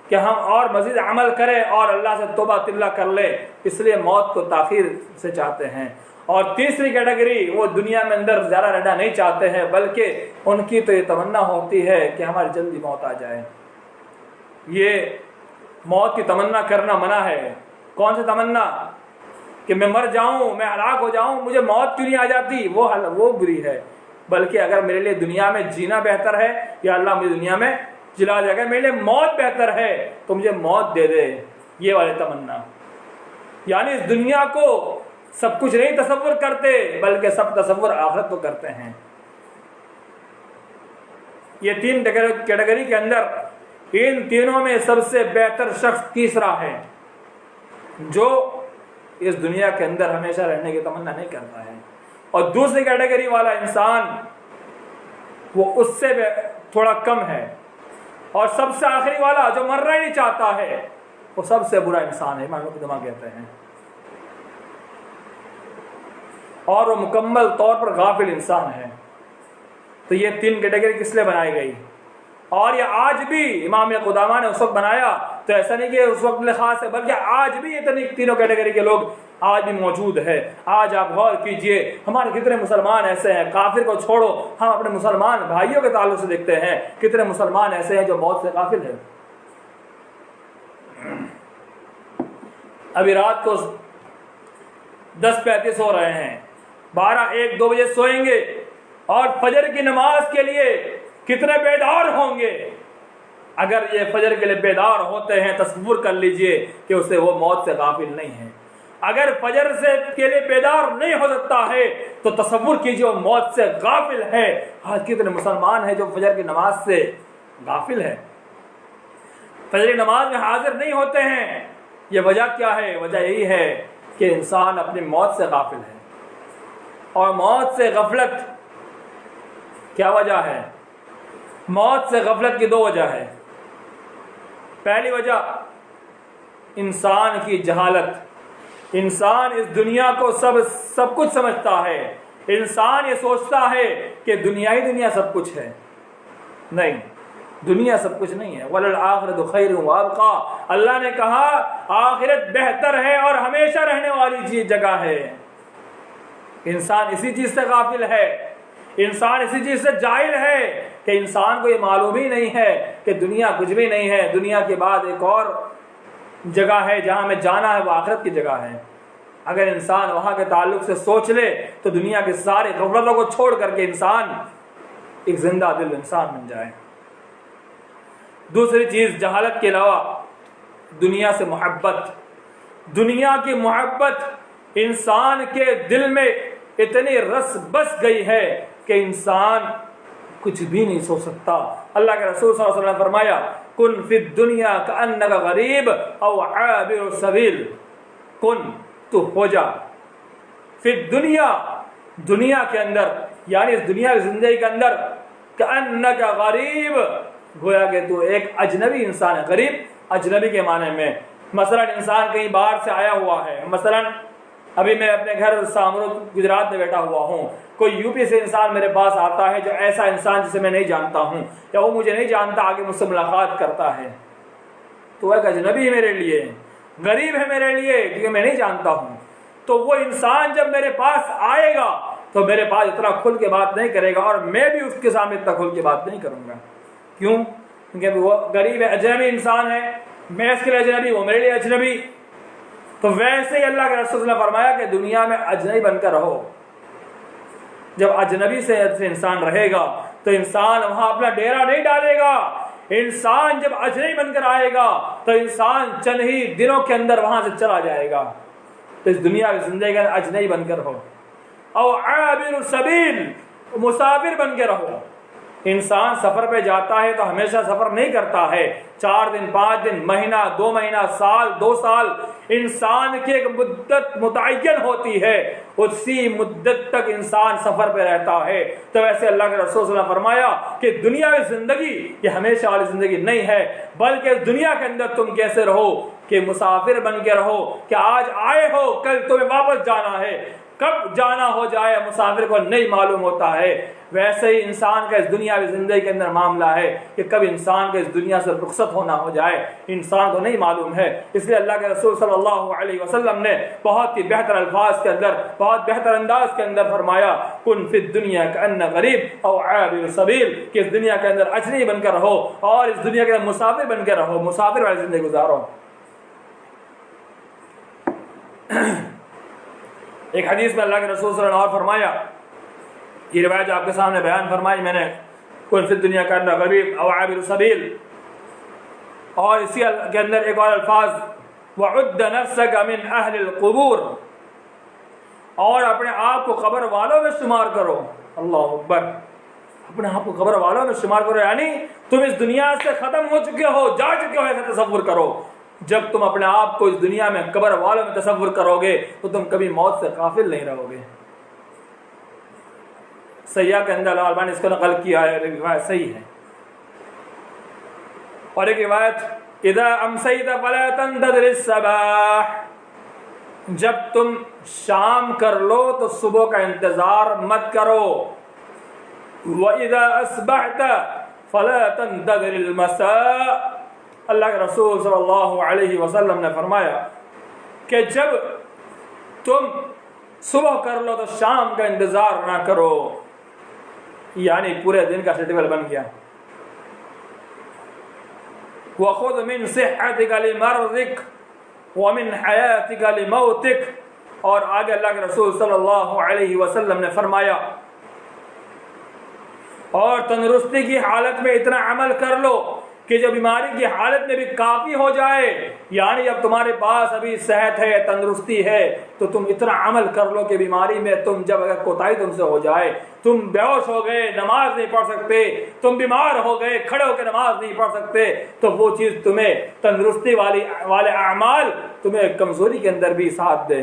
کہ ہم اور مزید عمل کریں اور اللہ سے توبہ طلہ کر لیں, اس لیے موت کو تاخیر سے چاہتے ہیں. اور تیسری کیٹیگری وہ دنیا میں اندر زیادہ رہنا نہیں چاہتے ہیں, بلکہ ان کی تو یہ تمنا ہوتی ہے کہ ہماری جلدی موت آ جائے. یہ موت کی تمنا کرنا منع ہے. کون سی تمنا؟ کہ میں مر جاؤں, میں ہلاک ہو جاؤں, مجھے موت کیوں نہیں آ جاتی, وہ بری ہے. بلکہ اگر میرے لیے دنیا میں جینا بہتر ہے یا اللہ مجھے دنیا میں جلا دے, اگر میرے لیے موت بہتر ہے تو مجھے موت دے دے, یہ والی تمنا. یعنی اس دنیا کو سب کچھ نہیں تصور کرتے, بلکہ سب تصور آخرت کو کرتے ہیں. یہ 3 کیٹیگری کے اندر ان تینوں میں سب سے بہتر شخص تیسرا ہے, جو اس دنیا کے اندر ہمیشہ رہنے کی تمنا نہیں کرتا ہے. اور دوسری کیٹیگری والا انسان وہ اس سے تھوڑا کم ہے. اور سب سے آخری والا جو مرنا ہی نہیں چاہتا ہے وہ سب سے برا انسان ہے, امام ابن قدامہ کہتے ہیں. اور وہ مکمل طور پر غافل انسان ہے. تو یہ 3 کیٹیگری کس لیے بنائی گئی؟ اور یہ آج بھی امام قدامہ نے اس وقت بنایا تو ایسا نہیں کہ اس وقت کے خاص ہے, بلکہ آج بھی یہ تینوں کیٹیگری کے لوگ آج بھی موجود ہے. آج آپ غور کیجئے ہمارے کتنے مسلمان ایسے ہیں, کافر کو چھوڑو, ہم اپنے مسلمان بھائیوں کے تعلق سے دیکھتے ہیں کتنے مسلمان ایسے ہیں جو موت سے غافل ہیں. ابھی رات کو 10:35 ہو رہے ہیں, 12, 1, 2 بجے سوئیں گے اور فجر کی نماز کے لیے کتنے بیدار ہوں گے. اگر یہ فجر کے لیے بیدار ہوتے ہیں تصور کر لیجئے کہ اسے وہ موت سے غافل نہیں ہے. اگر فجر کے لیے بیدار نہیں ہو سکتا ہے تو تصور کیجئے وہ موت سے غافل ہے. آج کتنے مسلمان ہیں جو فجر کی نماز سے غافل ہے, فجر کی نماز میں حاضر نہیں ہوتے ہیں. یہ وجہ کیا ہے؟ وجہ یہی ہے کہ انسان اپنی موت سے غافل ہے. اور موت سے غفلت کیا وجہ ہے؟ موت سے غفلت کی 2 وجہ ہے. پہلی وجہ انسان کی جہالت. انسان اس دنیا کو سب کچھ سمجھتا ہے. انسان یہ سوچتا ہے کہ دنیا سب کچھ ہے. نہیں, دنیا سب کچھ نہیں ہے. وَلَلْآخِرَةُ خَيْرٌ وَأَبْقَىٰ, اللہ نے کہا آخرت بہتر ہے اور ہمیشہ رہنے والی جگہ ہے. انسان اسی چیز سے غافل ہے, انسان اسی چیز سے جاہل ہے کہ انسان کو یہ معلوم ہی نہیں ہے کہ دنیا کچھ بھی نہیں ہے. دنیا کے بعد ایک اور جگہ ہے جہاں ہمیں جانا ہے, وہ آخرت کی جگہ ہے. اگر انسان وہاں کے تعلق سے سوچ لے تو دنیا کے سارے غفلتوں کو چھوڑ کر کے انسان ایک زندہ دل انسان بن جائے. دوسری چیز جہالت کے علاوہ دنیا سے محبت. دنیا کی محبت انسان کے دل میں اتنی رس بس گئی ہے کہ انسان کچھ بھی نہیں سوچ سکتا. اللہ کے رسول صلی اللہ علیہ وسلم نے فرمایا کن فی الدنیا کأنک غریب او عابر السبیل. کن, تو ہو جا, فی الدنیا, دنیا کے اندر, یعنی اس دنیا کی زندگی کے اندر, کأنک غریب, گویا کہ تو ایک اجنبی انسان ہے. غریب اجنبی کے معنی میں, مثلا انسان کہیں باہر سے آیا ہوا ہے. مثلا ابھی میں اپنے گھر سامرو گجرات میں بیٹھا ہوا ہوں, کوئی یو پی سے انسان میرے پاس آتا ہے جو ایسا انسان جسے میں نہیں جانتا ہوں یا وہ مجھے نہیں جانتا, آگے مجھ سے ملاقات کرتا ہے, تو ایک اجنبی ہے میرے لیے, غریب ہے میرے لیے کیونکہ میں نہیں جانتا ہوں. تو وہ انسان جب میرے پاس آئے گا تو میرے پاس اتنا کھل کے بات نہیں کرے گا اور میں بھی اس کے سامنے اتنا کھل کے بات نہیں کروں گا. کیوں؟ کیونکہ وہ غریب ہے, اجنبی انسان ہے, میں اس کے لیے اجنبی, وہ میرے لیے اجنبی. تو ویسے ہی اللہ کے رسول نے فرمایا کہ دنیا میں اجنبی بن کر رہو. جب اجنبی سے انسان رہے گا تو انسان وہاں اپنا ڈیرا نہیں ڈالے گا. انسان جب اجنبی بن کر آئے گا تو انسان چند ہی دنوں کے اندر وہاں سے چلا جائے گا. تو اس دنیا کی زندگی کا اجنبی بن کر ہو. او عابر سبیل، مسافر بن کے رہو۔ انسان سفر پہ جاتا ہے تو ہمیشہ سفر نہیں کرتا ہے، 4 دن 5 دن، مہینہ 2 مہینہ، سال 2 سال، انسان کی ایک مدت متعین ہوتی ہے، اسی مدت تک انسان سفر پہ رہتا ہے۔ تو ویسے اللہ کے رسول صلی اللہ علیہ وسلم نے فرمایا کہ دنیاوی زندگی یہ ہمیشہ والی زندگی نہیں ہے، بلکہ اس دنیا کے اندر تم کیسے رہو کہ مسافر بن کے رہو، کہ آج آئے ہو کل تمہیں واپس جانا ہے، کب جانا ہو جائے مسافر کو نہیں معلوم ہوتا ہے۔ ویسے ہی انسان کا اس دنیاوی زندگی کے اندر معاملہ ہے کہ کب انسان کے اس دنیا سے رخصت ہونا ہو جائے انسان کو نہیں معلوم ہے۔ اس لیے اللہ کے رسول صلی اللہ علیہ وسلم نے بہت ہی بہتر الفاظ کے اندر، بہت بہتر انداز کے اندر فرمایا، کن فی الدنیا کأن غریب او عابر سبیل، کہ اس دنیا کے اندر اجنبی بن کر رہو اور اس دنیا کے اندر مسافر بن کے رہو، مسافر والی زندگی گزارو۔ ایک حدیث میں اللہ کے رسول صلی اللہ علیہ وسلم نے فرمایا، یہ روایت آپ کے سامنے بیان فرمائی میں نے، کن فی الدنیا کأن غریب او عابر سبیل، اور اسی کے اندر ایک اور الفاظ، وعد نفسک من اہل القبور، اور اپنے آپ کو قبر والوں میں شمار کرو۔ اللہ اکبر، اپنے آپ کو قبر والوں میں شمار کرو، یعنی تم اس دنیا سے ختم ہو چکے ہو، جا چکے ہو، ایسا تصور کرو۔ جب تم اپنے آپ کو اس دنیا میں قبر والوں میں تصور کرو گے تو تم کبھی موت سے غافل نہیں رہو گے۔ سیاح کے اندر علامہ البانی نے اس کو نقل کیا ہے، روایت صحیح ہے۔ اور ایک روایت، اذا امسیت فلا تنتظر الصباح، جب تم شام کر لو تو صبح کا انتظار مت کرو۔ وَإِذَا أَصْبَحْتَ فَلَا تَنْتَظِرِ الْمَسَاءَ، اللہ کے رسول صلی اللہ علیہ وسلم نے فرمایا کہ جب تم صبح کر لو تو شام کا انتظار نہ کرو، یعنی پورے دن کا شیڈول بن گیا۔ وَخُذْ مِنْ صِحَّتِكَ لِمَرْضِكَ وَمِنْ حَيَاتِكَ لِمَوْتِكَ، اور آگے اللہ کے رسول صلی اللہ علیہ وسلم نے فرمایا، اور تندرستی کی حالت میں اتنا عمل کر لو کہ جو بیماری کی حالت میں بھی کافی ہو جائے، یعنی جب تمہارے پاس ابھی صحت ہے، تندرستی ہے، تو تم اتنا عمل کر لو کہ بیماری میں تم جب اگر کوتاہی تم سے ہو جائے، تم بیہوش ہو گئے، نماز نہیں پڑھ سکتے، تم بیمار ہو گئے، کھڑے ہو کے نماز نہیں پڑھ سکتے، تو وہ چیز تمہیں تندرستی والے اعمال تمہیں کمزوری کے اندر بھی ساتھ دے۔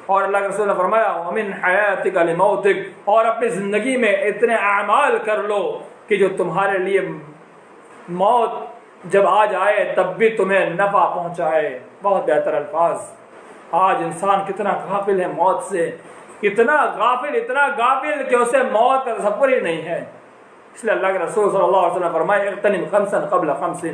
اور اللہ کے رسول نے فرمایا، وَمِنْ حَيَاتِكَ لِمَوْتِكَ، اور اپنی زندگی میں اتنے اعمال کر لو کہ جو تمہارے لیے موت جب آ جائے تب بھی تمہیں نفع پہنچائے۔ بہت بہتر الفاظ۔ آج انسان کتنا غافل ہے موت سے، اتنا غافل کہ اسے موت کا تصور ہی نہیں ہے۔ اس لیے اللہ کے رسول صلی اللہ علیہ وسلم نے فرمایا، اغتنم خمسا قبل خمس،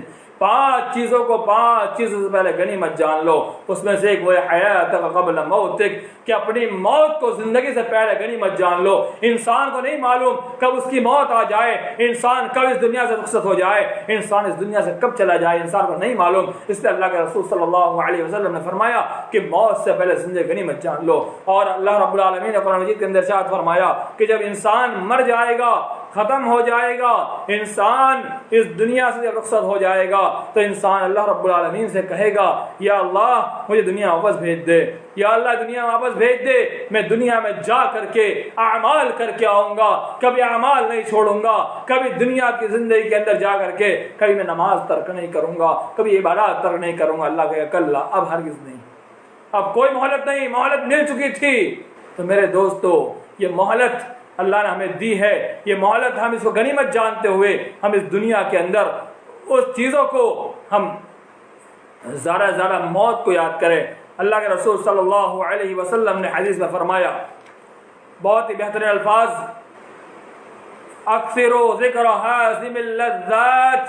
5 چیزوں کو 5 چیزوں سے پہلے غنیمت جان لو۔ اس میں سے ایک وہ حیاتک قبل موتک، کہ اپنی موت کو زندگی سے پہلے غنیمت جان لو۔ انسان کو نہیں معلوم کب اس کی موت آ جائے، انسان کب اس دنیا سے رخصت ہو جائے، انسان اس دنیا سے کب چلا جائے، انسان کو نہیں معلوم۔ اس لیے اللہ کے رسول صلی اللہ علیہ وسلم نے فرمایا کہ موت سے پہلے زندگی غنیمت جان لو۔ اور اللہ رب العالمین نے قرآن مجید کے اندر ارشاد فرمایا کہ جب انسان مر جائے گا، ختم ہو جائے گا، انسان اس دنیا سے جب رخصت ہو جائے گا تو انسان اللہ رب العالمین سے کہے گا، یا اللہ مجھے دنیا واپس بھیج دے، یا اللہ دنیا واپس بھیج دے، میں دنیا میں جا کر کے اعمال کر کے آؤں گا، کبھی اعمال نہیں چھوڑوں گا، کبھی دنیا کی زندگی کے اندر جا کر کے کبھی میں نماز ترک نہیں کروں گا، کبھی عبادات ترک نہیں کروں گا۔ اللہ کہے کلا، اب ہرگز نہیں، اب کوئی مہلت نہیں، مہلت مل چکی تھی۔ تو میرے دوستو، یہ مہلت اللہ نے ہمیں دی ہے، یہ مہلت ہم اس کو غنیمت جانتے ہوئے ہم اس دنیا کے اندر اس چیزوں کو ہم زیادہ سے زیادہ موت کو یاد کریں۔ اللہ کے رسول صلی اللہ علیہ وسلم نے حدیث میں فرمایا، بہت ہی بہترین الفاظ، اکثروا ذکر حازم اللذات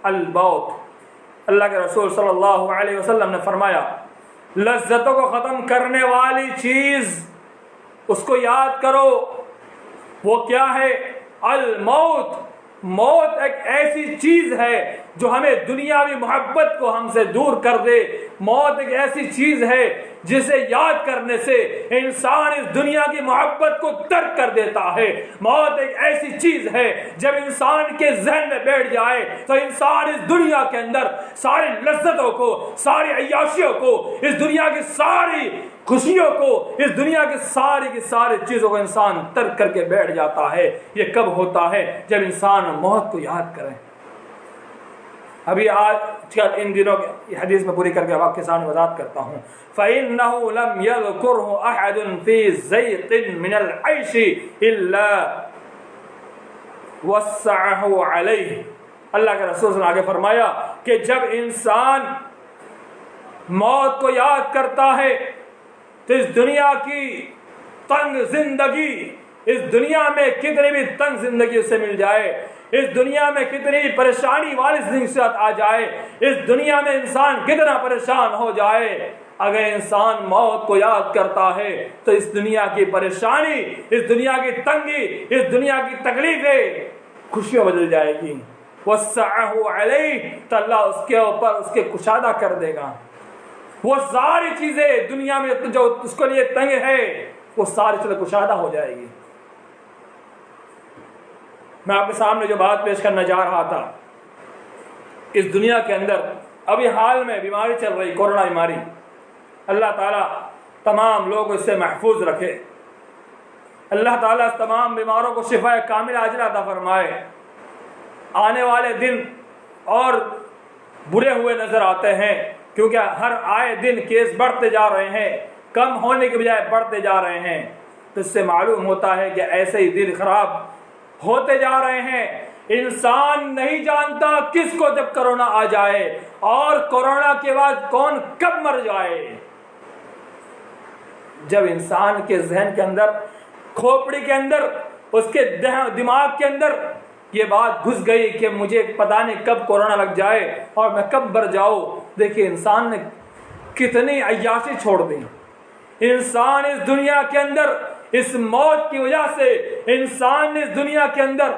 الموت۔ اللہ کے رسول صلی اللہ علیہ وسلم نے فرمایا، لذتوں کو ختم کرنے والی چیز اس کو یاد کرو۔ وہ کیا ہے؟ الموت۔ موت ایک ایسی چیز ہے جو ہمیں دنیاوی محبت کو ہم سے دور کر دے، موت ایک ایسی چیز ہے جسے یاد کرنے سے انسان اس دنیا کی محبت کو ترک کر دیتا ہے۔ موت ایک ایسی چیز ہے جب انسان کے ذہن میں بیٹھ جائے تو انسان اس دنیا کے اندر ساری لذتوں کو، ساری عیاشیوں کو، اس دنیا کی ساری خوشیوں کو، اس دنیا کی ساری چیزوں کو انسان ترک کر کے بیٹھ جاتا ہے۔ یہ کب ہوتا ہے؟ جب انسان موت کو یاد کرے۔ ابھی آج کل ان دنوں کی حدیث میں پوری کر کے آپ کے سامنے وضاحت کرتا ہوں۔ فَإِنَّهُ لَمْ يَذْكُرْهُ أَحَدٌ فِي زَيْقٍ مِّنَ الْعَيْشِ إِلَّا وَسَّعَهُ عَلَيْهِ۔ اللہ کے رسول صلی اللہ علیہ وسلم آگے فرمایا کہ جب انسان موت کو یاد کرتا ہے تو اس دنیا کی تنگ زندگی، اس دنیا میں کتنی بھی تنگ زندگی اسے مل جائے، اس دنیا میں کتنی پریشانی والی زندگی سے آ جائے، اس دنیا میں انسان کتنا پریشان ہو جائے، اگر انسان موت کو یاد کرتا ہے تو اس دنیا کی پریشانی، اس دنیا کی تنگی، اس دنیا کی تکلیفیں خوشیوں بدل جائے گی۔ وَسَّعَهُ عَلَيْهِ، تو اللہ اس کے اوپر اس کے کشادہ کر دے گا۔ وہ ساری چیزیں دنیا میں جو اس کے لیے تنگ ہے وہ ساری چیزیں کشادہ ہو جائے گی۔ میں آپ کے سامنے جو بات پیش کرنا جا رہا تھا، اس دنیا کے اندر ابھی حال میں بیماری چل رہی، کورونا بیماری، اللہ تعالیٰ تمام لوگ اس سے محفوظ رکھے، اللہ تعالیٰ تمام بیماروں کو شفا کامل عاجلہ عطا فرمائے۔ آنے والے دن اور برے ہوئے نظر آتے ہیں، کیونکہ ہر آئے دن کیس بڑھتے جا رہے ہیں، کم ہونے کے بجائے بڑھتے جا رہے ہیں، تو اس سے معلوم ہوتا ہے کہ ایسے ہی دن خراب ہوتے جا رہے ہیں۔ انسان نہیں جانتا کس کو جب کرونا آ جائے اور کرونا کے بعد کون کب مر جائے۔ جب انسان کے ذہن کے اندر، کھوپڑی کے اندر، اس کے دماغ کے اندر یہ بات گھس گئی کہ مجھے پتہ نہیں کب کورونا لگ جائے اور میں کب مر جاؤں، دیکھیے انسان نے کتنی عیاشی چھوڑ دی۔ انسان اس دنیا کے اندر اس موت کی وجہ سے انسان نے اس دنیا کے اندر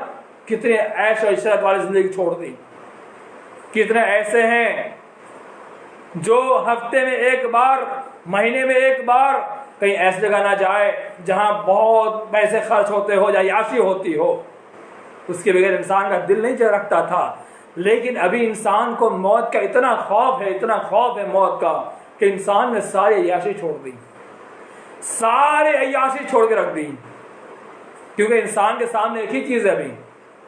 کتنے عیش و عشرت والی زندگی چھوڑ دی۔ کتنے ایسے ہیں جو ہفتے میں ایک بار، مہینے میں ایک بار کہیں ایسی جگہ نہ جائے جہاں بہت پیسے خرچ ہوتے ہو یا عیاشی ہوتی ہو، اس کے بغیر انسان کا دل نہیں رکھتا تھا۔ لیکن ابھی انسان کو موت کا اتنا خوف ہے، اتنا خوف ہے موت کا کہ انسان نے ساری عیاشی چھوڑ دی، سارے عیاشی چھوڑ کے رکھ دی، کیونکہ انسان کے سامنے ایک ہی چیز ہے ابھی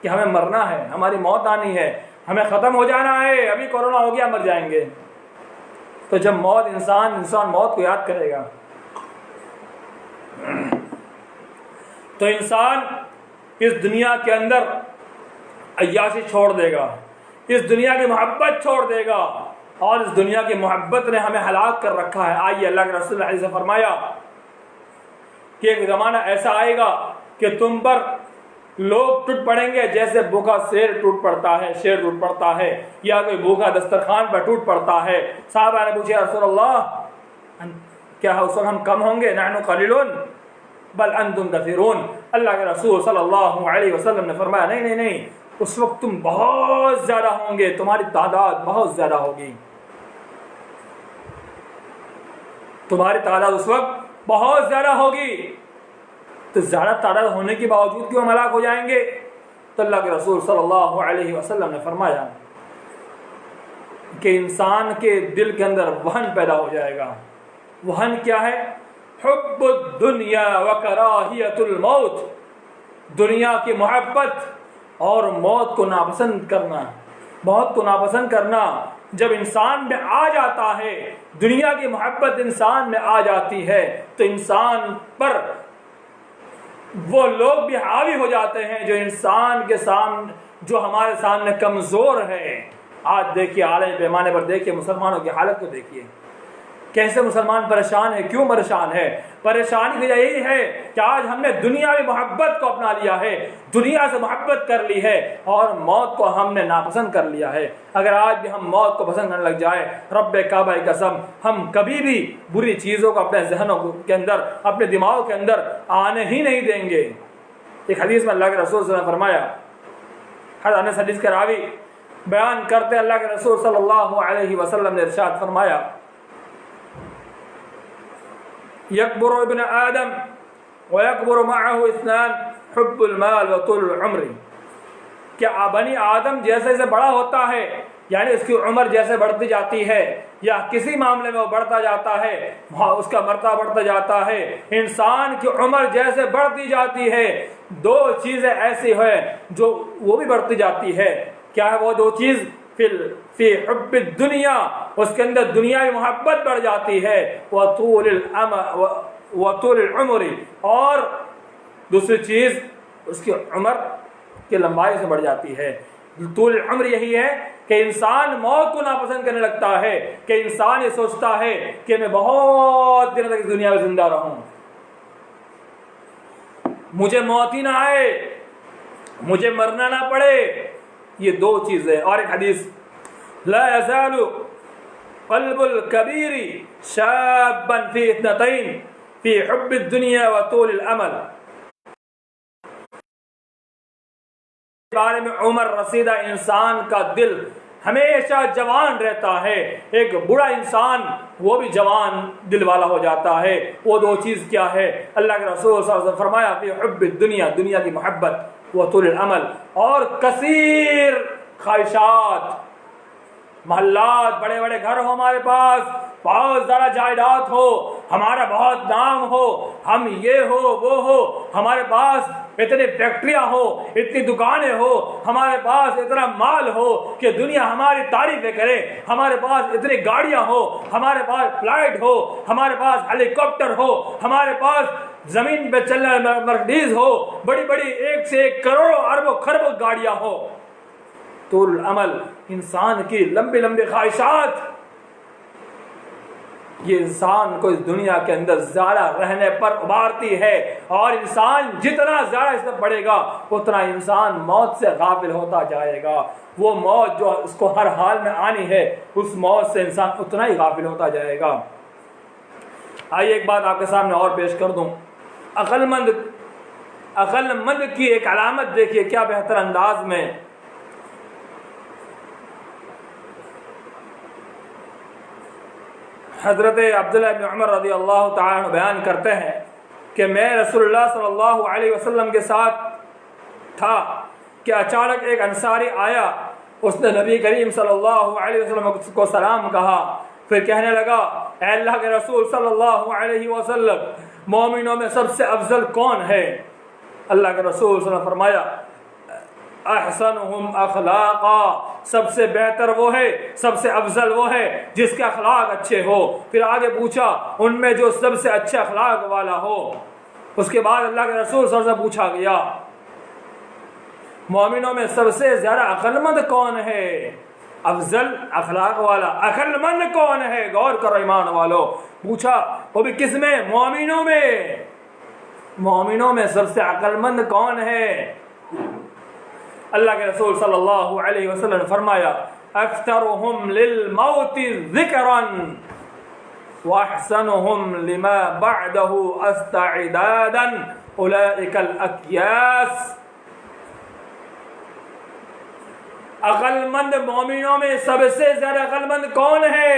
کہ ہمیں مرنا ہے، ہماری موت آنی ہے، ہمیں ختم ہو جانا ہے، ابھی کورونا ہو گیا مر جائیں گے۔ تو جب موت انسان موت کو یاد کرے گا تو انسان اس دنیا کے اندر عیاشی چھوڑ دے گا، اس دنیا کی محبت چھوڑ دے گا، اور اس دنیا کی محبت نے ہمیں ہلاک کر رکھا ہے۔ آئیے اللہ کے رسول نے فرمایا کہ ایک زمانہ ایسا آئے گا کہ تم پر لوگ ٹوٹ پڑیں گے جیسے بھوکا شیر ٹوٹ پڑتا ہے یا کوئی بھوکا دسترخوان پر ٹوٹ پڑتا ہے۔ صحابہ نے پوچھا رسول اللہ کیا اس وقت ہم کم ہوں گے؟ نحن قلیلون بل انتم کثیرون۔ اللہ کے رسول صلی اللہ علیہ وسلم نے فرمایا نہیں، اس وقت تم بہت زیادہ ہوں گے، تمہاری تعداد بہت زیادہ ہوگی، تمہاری تعداد اس وقت بہت زیادہ ہوگی۔ تو زیادہ تعداد ہونے کے باوجود کیوں ہم ہلاک ہو جائیں گے؟ تو اللہ کے رسول صلی اللہ علیہ وسلم نے فرمایا کہ انسان کے دل کے اندر وہن پیدا ہو جائے گا۔ وہن کیا ہے؟ حب الدنیا وکراہیت الموت، دنیا کی محبت اور موت کو ناپسند کرنا، موت کو ناپسند کرنا جب انسان میں آ جاتا ہے، دنیا کی محبت انسان میں آ جاتی ہے تو انسان پر وہ لوگ بھی حاوی ہو جاتے ہیں جو انسان کے سامنے، جو ہمارے سامنے کمزور ہے۔ آج دیکھیے عالمی پیمانے پر دیکھیے مسلمانوں کی حالت کو دیکھیے، کیسے مسلمان پریشان ہے۔ کیوں پریشان ہے؟ پریشانی کی وجہ یہی ہے کہ آج ہم نے دنیاوی محبت کو اپنا لیا ہے، دنیا سے محبت کر لی ہے اور موت کو ہم نے ناپسند کر لیا ہے۔ اگر آج بھی ہم موت کو پسند کرنے لگ جائے، رب کعبہ کی قسم ہم کبھی بھی بری چیزوں کو اپنے ذہنوں کے اندر، اپنے دماغ کے اندر آنے ہی نہیں دیں گے۔ ایک حدیث میں اللہ کے رسول صلی اللہ علیہ وسلم نے فرمایا، حضرت حدیث کے راوی بیان کرتے اللہ کے رسول صلی اللہ علیہ وسلم نے ارشاد فرمایا یکبر ابن آدم ویکبر معه اثنان حب المال وطول العمر، کہ بنی آدم جیسے جیسے بڑا ہوتا ہے یعنی اس کی عمر جیسے بڑھتی جاتی ہے یا کسی معاملے میں وہ بڑھتا جاتا ہے اس کا مرتبہ بڑھتا جاتا ہے، انسان کی عمر جیسے بڑھتی جاتی ہے دو چیزیں ایسی ہیں جو وہ بھی بڑھتی جاتی ہے۔ کیا ہے وہ دو چیز؟ فی حب الدنیا، اس کے اندر دنیاوی محبت بڑھ جاتی ہے، وطول العمر، اور دوسری چیز اس کی عمر کی لمبائی سے بڑھ جاتی ہے۔ طول العمر یہی ہے کہ انسان موت کو ناپسند کرنے لگتا ہے، کہ انسان یہ سوچتا ہے کہ میں بہت دنوں تک اس دنیا میں زندہ رہوں، مجھے موت ہی نہ آئے، مجھے مرنا نہ پڑے۔ یہ دو چیزیں۔ اور ایک حدیث، لا يزال قلب الكبير شابا في اثنتين في حب الدنيا وطول الامل، بارے میں عمر رسیدہ انسان کا دل ہمیشہ جوان رہتا ہے، ایک بڑا انسان وہ بھی جوان دل والا ہو جاتا ہے۔ وہ دو چیز کیا ہے؟ اللہ کے رسول صلی اللہ علیہ وسلم فرمایا فی حب الدنیا، دنیا کی محبت، وطول العمل، اور کثیر خواہشات، محلات، بڑے بڑے گھر ہو ہمارے پاس، بہت زیادہ جائیداد ہو، ہمارا بہت نام ہو، ہم یہ ہو وہ ہو، ہمارے پاس اتنی فیکٹریاں ہو، اتنی دکانیں ہو، ہمارے پاس اتنا مال ہو کہ دنیا ہماری تعریفیں کرے، ہمارے پاس اتنی گاڑیاں ہو، ہمارے پاس فلائٹ ہو، ہمارے پاس ہیلی کاپٹر ہو، ہمارے پاس زمین پہ چلنے والی مرسڈیز ہو، بڑی بڑی ایک سے ایک کروڑوں اربوں خربوں گاڑیاں ہو۔ طول العمل، انسان کی لمبی لمبی خواہشات، یہ انسان کو اس دنیا کے اندر زیادہ رہنے پر ابھارتی ہے، اور انسان جتنا زیادہ اس میں پڑے گا اتنا انسان موت سے غافل ہوتا جائے گا۔ وہ موت جو اس کو ہر حال میں آنی ہے، اس موت سے انسان اتنا ہی غافل ہوتا جائے گا۔ آئیے ایک بات آپ کے سامنے اور پیش کر دوں۔ عقل مند کی ایک علامت دیکھیے، کیا بہتر انداز میں حضرت عبداللہ بن عمر رضی اللہ تعالیٰ عنہ بیان کرتے ہیں کہ میں رسول اللہ صلی اللہ علیہ وسلم کے ساتھ تھا کہ اچانک ایک انصاری آیا، اس نے نبی کریم صلی اللہ علیہ وسلم کو سلام کہا، پھر کہنے لگا اے اللہ کے رسول صلی اللہ علیہ وسلم، مومنوں میں سب سے افضل کون ہے؟ اللہ کے رسول صلی اللہ علیہ وسلم فرمایا احسنہم اخلاقا، سب سے بہتر وہ ہے، سب سے افضل وہ ہے جس کے اخلاق اچھے ہو۔ پھر آگے پوچھا ان میں جو سب سے اچھے اخلاق والا ہو۔ اس کے بعد اللہ کے رسول صلی اللہ علیہ وسلم پوچھا گیا مومنوں میں سب سے زیادہ عقل مند کون ہے؟ افضل اخلاق والا عقل مند کون ہے؟ غور کرو ایمان والو، پوچھا وہ بھی کس میں؟ مومنوں میں۔ مومنوں میں سب سے عقل مند کون ہے؟ اللہ کے رسول صلی اللہ علیہ وسلم نے فرمایا اکثرهم للموت ذکرا واحسنهم لما بعده استعدادا اولئک الاکیاس۔ عقل مند مومنوں میں سب سے زیادہ عقل مند کون ہے؟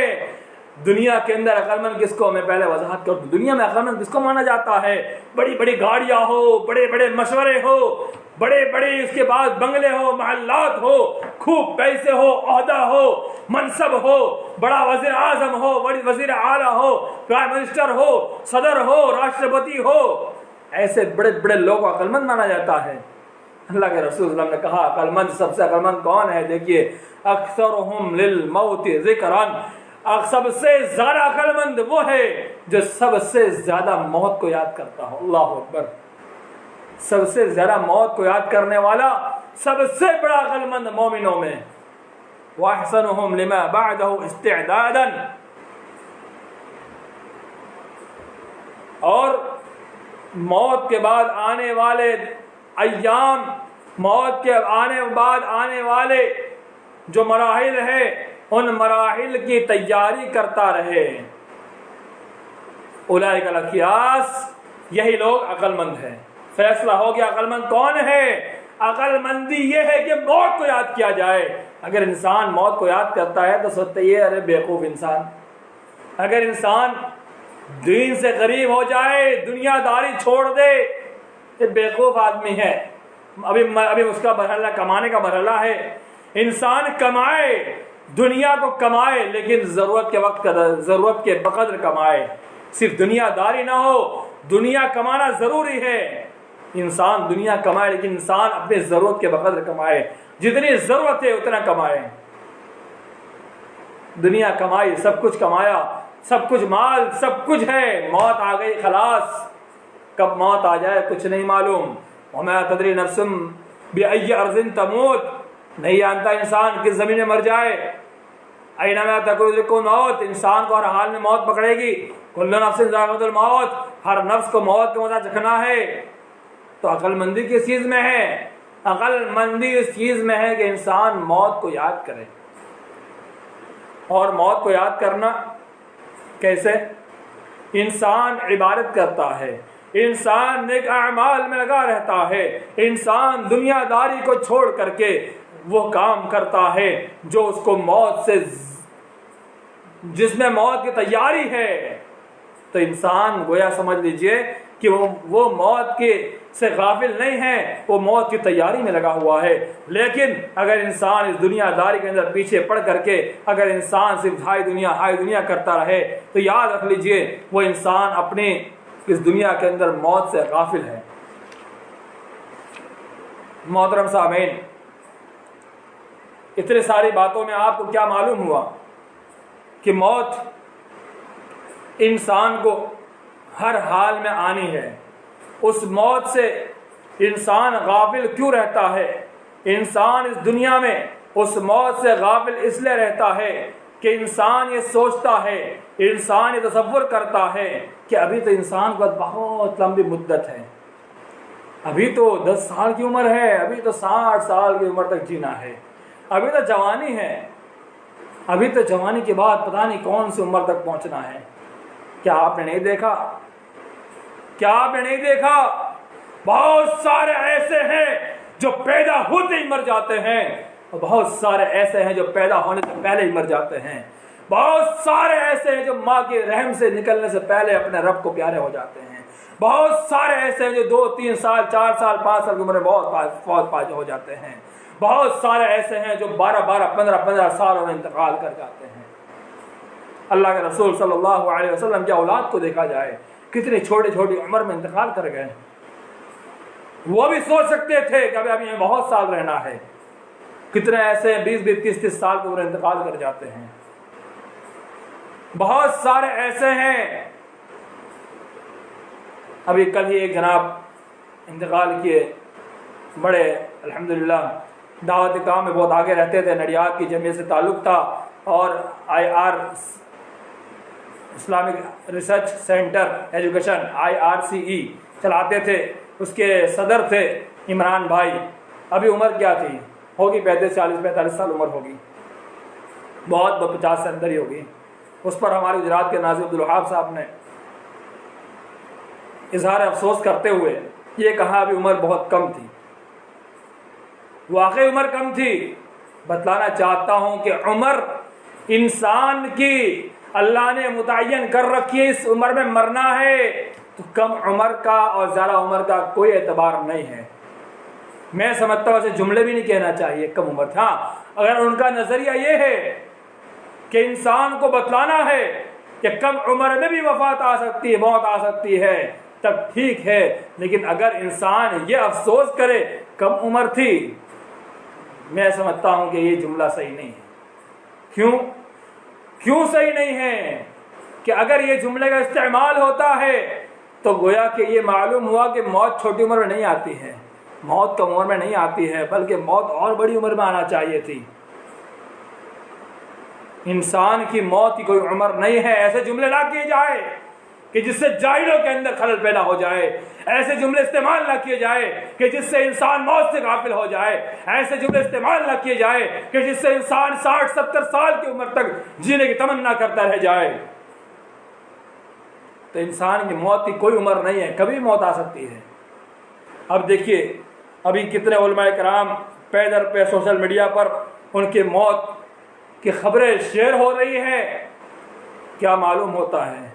دنیا کے اندر عقل مند کس کو، میں پہلے وضاحت کر دوں، دنیا میں عقل مند کس کو مانا جاتا ہے؟ بڑی بڑی گاڑیاں ہو، بڑے بڑے مشورے ہو، بڑے بڑے اس کے بعد بنگلے ہو، محلات ہو، خوب پیسے ہو، عہدہ ہو، منصب ہو، بڑا وزیر اعظم ہو، بڑی وزیر اعلیٰ ہو، پرائم منسٹر ہو، صدر ہو، راشٹرپتی ہو، ایسے بڑے بڑے لوگ کو عقل مند مانا جاتا ہے۔ اللہ کے رسول صلی اللہ علیہ وسلم نے کہا عقل مند، سب سے عقل مند کون ہے؟ دیکھیے اکثرهم للموت ذکرا، سب سے زیادہ عقل مند وہ ہے جو سب سے زیادہ موت کو یاد کرتا ہو۔ اللہ اکبر، سب سے زیادہ موت کو یاد کرنے والا سب سے بڑا عقل مند مومنوں میں۔ واحسنهم لما بعده استعدادا، اور موت کے بعد آنے والے ایام، موت کے بعد آنے والے جو مراحل ہیں ان مراحل کی تیاری کرتا رہے۔ اولئک الاکیاس، یہی لوگ عقل مند ہیں۔ فیصلہ ہو گیا عقل مند کون ہے؟ عقل مندی یہ ہے کہ موت کو یاد کیا جائے۔ اگر انسان موت کو یاد کرتا ہے تو سوچتا ہے ارے بیوقوف انسان۔ اگر انسان دین سے قریب ہو جائے، دنیا داری چھوڑ دے، یہ بیوقوف آدمی ہے۔ ابھی اس کا مرحلہ کمانے کا مرحلہ ہے۔ انسان کمائے، دنیا کو کمائے، لیکن ضرورت کے بقدر کمائے، صرف دنیا داری نہ ہو۔ دنیا کمانا ضروری ہے، انسان دنیا کمائے، لیکن انسان اپنے ضرورت کے بقدر کمائے، جتنی ضرورت ہے اتنا کمائے۔ دنیا کمائی، سب کچھ کمایا، سب کچھ مال، سب کچھ ہے، موت آ گئی، خلاص، کب موت آ جائے کچھ نہیں معلوم۔ وما تدری نفس بأي ارض تموت، نہیں جانتا انسان کس زمین میں مر جائے۔ اینما تکون یدرکہ الموت، انسان کو ہر حال میں موت پکڑے گی۔ کل نفس ذائقۃ الموت، ہر نفس کو موت کا مزہ چکھنا ہے۔ تو عقل مندی کس چیز میں ہے؟ عقل مندی اس چیز میں ہے کہ انسان موت کو یاد کرے۔ اور موت کو یاد کرنا کیسے؟ انسان عبادت کرتا ہے، انسان نیک اعمال میں لگا رہتا ہے، انسان دنیا داری کو چھوڑ کر کے وہ کام کرتا ہے جو اس کو موت سے، جس میں موت کی تیاری ہے، تو انسان گویا سمجھ لیجئے کہ وہ موت کے سے غافل نہیں ہے، وہ موت کی تیاری میں لگا ہوا ہے۔ لیکن اگر انسان اس دنیا داری کے اندر پیچھے پڑ کر کے اگر انسان صرف ہائی دنیا کرتا رہے تو یاد رکھ لیجئے وہ انسان اپنے اس دنیا کے اندر موت سے غافل ہے۔ محترم سامعین، اتنے ساری باتوں میں آپ کو کیا معلوم ہوا کہ موت انسان کو ہر حال میں آنی ہے۔ اس موت سے انسان غافل کیوں رہتا ہے؟ انسان اس دنیا میں اس موت سے غافل اس لیے رہتا ہے کہ انسان یہ سوچتا ہے، انسان یہ تصور کرتا ہے کہ ابھی تو انسان کو بہت لمبی مدت ہے، ابھی تو 10 سال کی عمر ہے، ابھی تو 60 سال کی عمر تک جینا ہے، ابھی تو جوانی ہے، ابھی تو جوانی کے بعد پتہ نہیں کون سی عمر تک پہنچنا ہے۔ کیا آپ نے نہیں دیکھا؟ کیا آپ نے نہیں دیکھا؟ بہت سارے ایسے ہیں جو پیدا ہوتے ہی مر جاتے ہیں، اور بہت سارے ایسے ہیں جو پیدا ہونے سے پہلے ہی مر جاتے ہیں۔ بہت سارے ایسے ہیں جو ماں کے رحم سے نکلنے سے پہلے اپنے رب کو پیارے ہو جاتے ہیں۔ بہت سارے ایسے ہیں جو 2 3 سال 4 سال 5 سال کی عمر میں بہت فوت پا ہو جاتے ہیں۔ بہت سارے ایسے ہیں جو 15 سالوں میں انتقال کر جاتے ہیں۔ اللہ کے رسول صلی اللہ علیہ وسلم کی اولاد کو دیکھا جائے، کتنی چھوٹی عمر میں انتقال کر گئے۔ وہ بھی سوچ سکتے تھے کہ ابھی ہمیں بہت سال رہنا ہے۔ کتنے ایسے 20 30 سال کی عمر انتقال کر جاتے ہیں۔ بہت سارے ایسے ہیں، ابھی کل ہی ایک جناب انتقال کیے، بڑے الحمدللہ دعوت کام میں بہت آگے رہتے تھے، نڈیاد کی جمعیت سے تعلق تھا، اور IR Islamic research centre education IRCE چلاتے تھے، اس کے صدر تھے عمران بھائی۔ ابھی عمر کیا تھی؟ ہوگی 45 سال عمر ہوگی، بہت 50 سے اندر ہی ہوگی۔ اس پر ہمارے گجرات کے ناظر عبدالوہاب صاحب نے اظہار افسوس کرتے ہوئے یہ کہا ابھی عمر بہت کم تھی۔ واقعی عمر کم تھی۔ بتلانا چاہتا ہوں کہ عمر انسان کی اللہ نے متعین کر رکھی ہے، اس عمر میں مرنا ہے، تو کم عمر کا اور زیادہ عمر کا کوئی اعتبار نہیں ہے۔ میں سمجھتا ہوں ایسے جملے بھی نہیں کہنا چاہیے کم عمر تھا۔ اگر ان کا نظریہ یہ ہے کہ انسان کو بتلانا ہے کہ کم عمر میں بھی وفات آ سکتی ہے، موت آ سکتی ہے، تب ٹھیک ہے، لیکن اگر انسان یہ افسوس کرے کم عمر تھی، میں سمجھتا ہوں کہ یہ جملہ صحیح نہیں ہے۔ کیوں صحیح نہیں ہے؟ کہ اگر یہ جملے کا استعمال ہوتا ہے تو گویا کہ یہ معلوم ہوا کہ موت چھوٹی عمر میں نہیں آتی ہے، موت کم عمر میں نہیں آتی ہے، بلکہ موت اور بڑی عمر میں آنا چاہیے تھی۔ انسان کی موت کی کوئی عمر نہیں ہے۔ ایسے جملے نہ کیے جائے کہ جس سے جاہلوں کے اندر خلل پیدا ہو جائے، ایسے جملے استعمال نہ کیے جائے کہ جس سے انسان موت سے غافل ہو جائے، ایسے جملے استعمال نہ کیے جائے کہ جس سے انسان 60 70 سال کی عمر تک جینے کی تمنا کرتا رہ جائے۔ تو انسان کی موت کی کوئی عمر نہیں ہے، کبھی موت آ سکتی ہے۔ اب دیکھیے ابھی کتنے علماء کرام پے در پہ سوشل میڈیا پر ان کی موت کی خبریں شیئر ہو رہی ہیں۔ کیا معلوم ہوتا ہے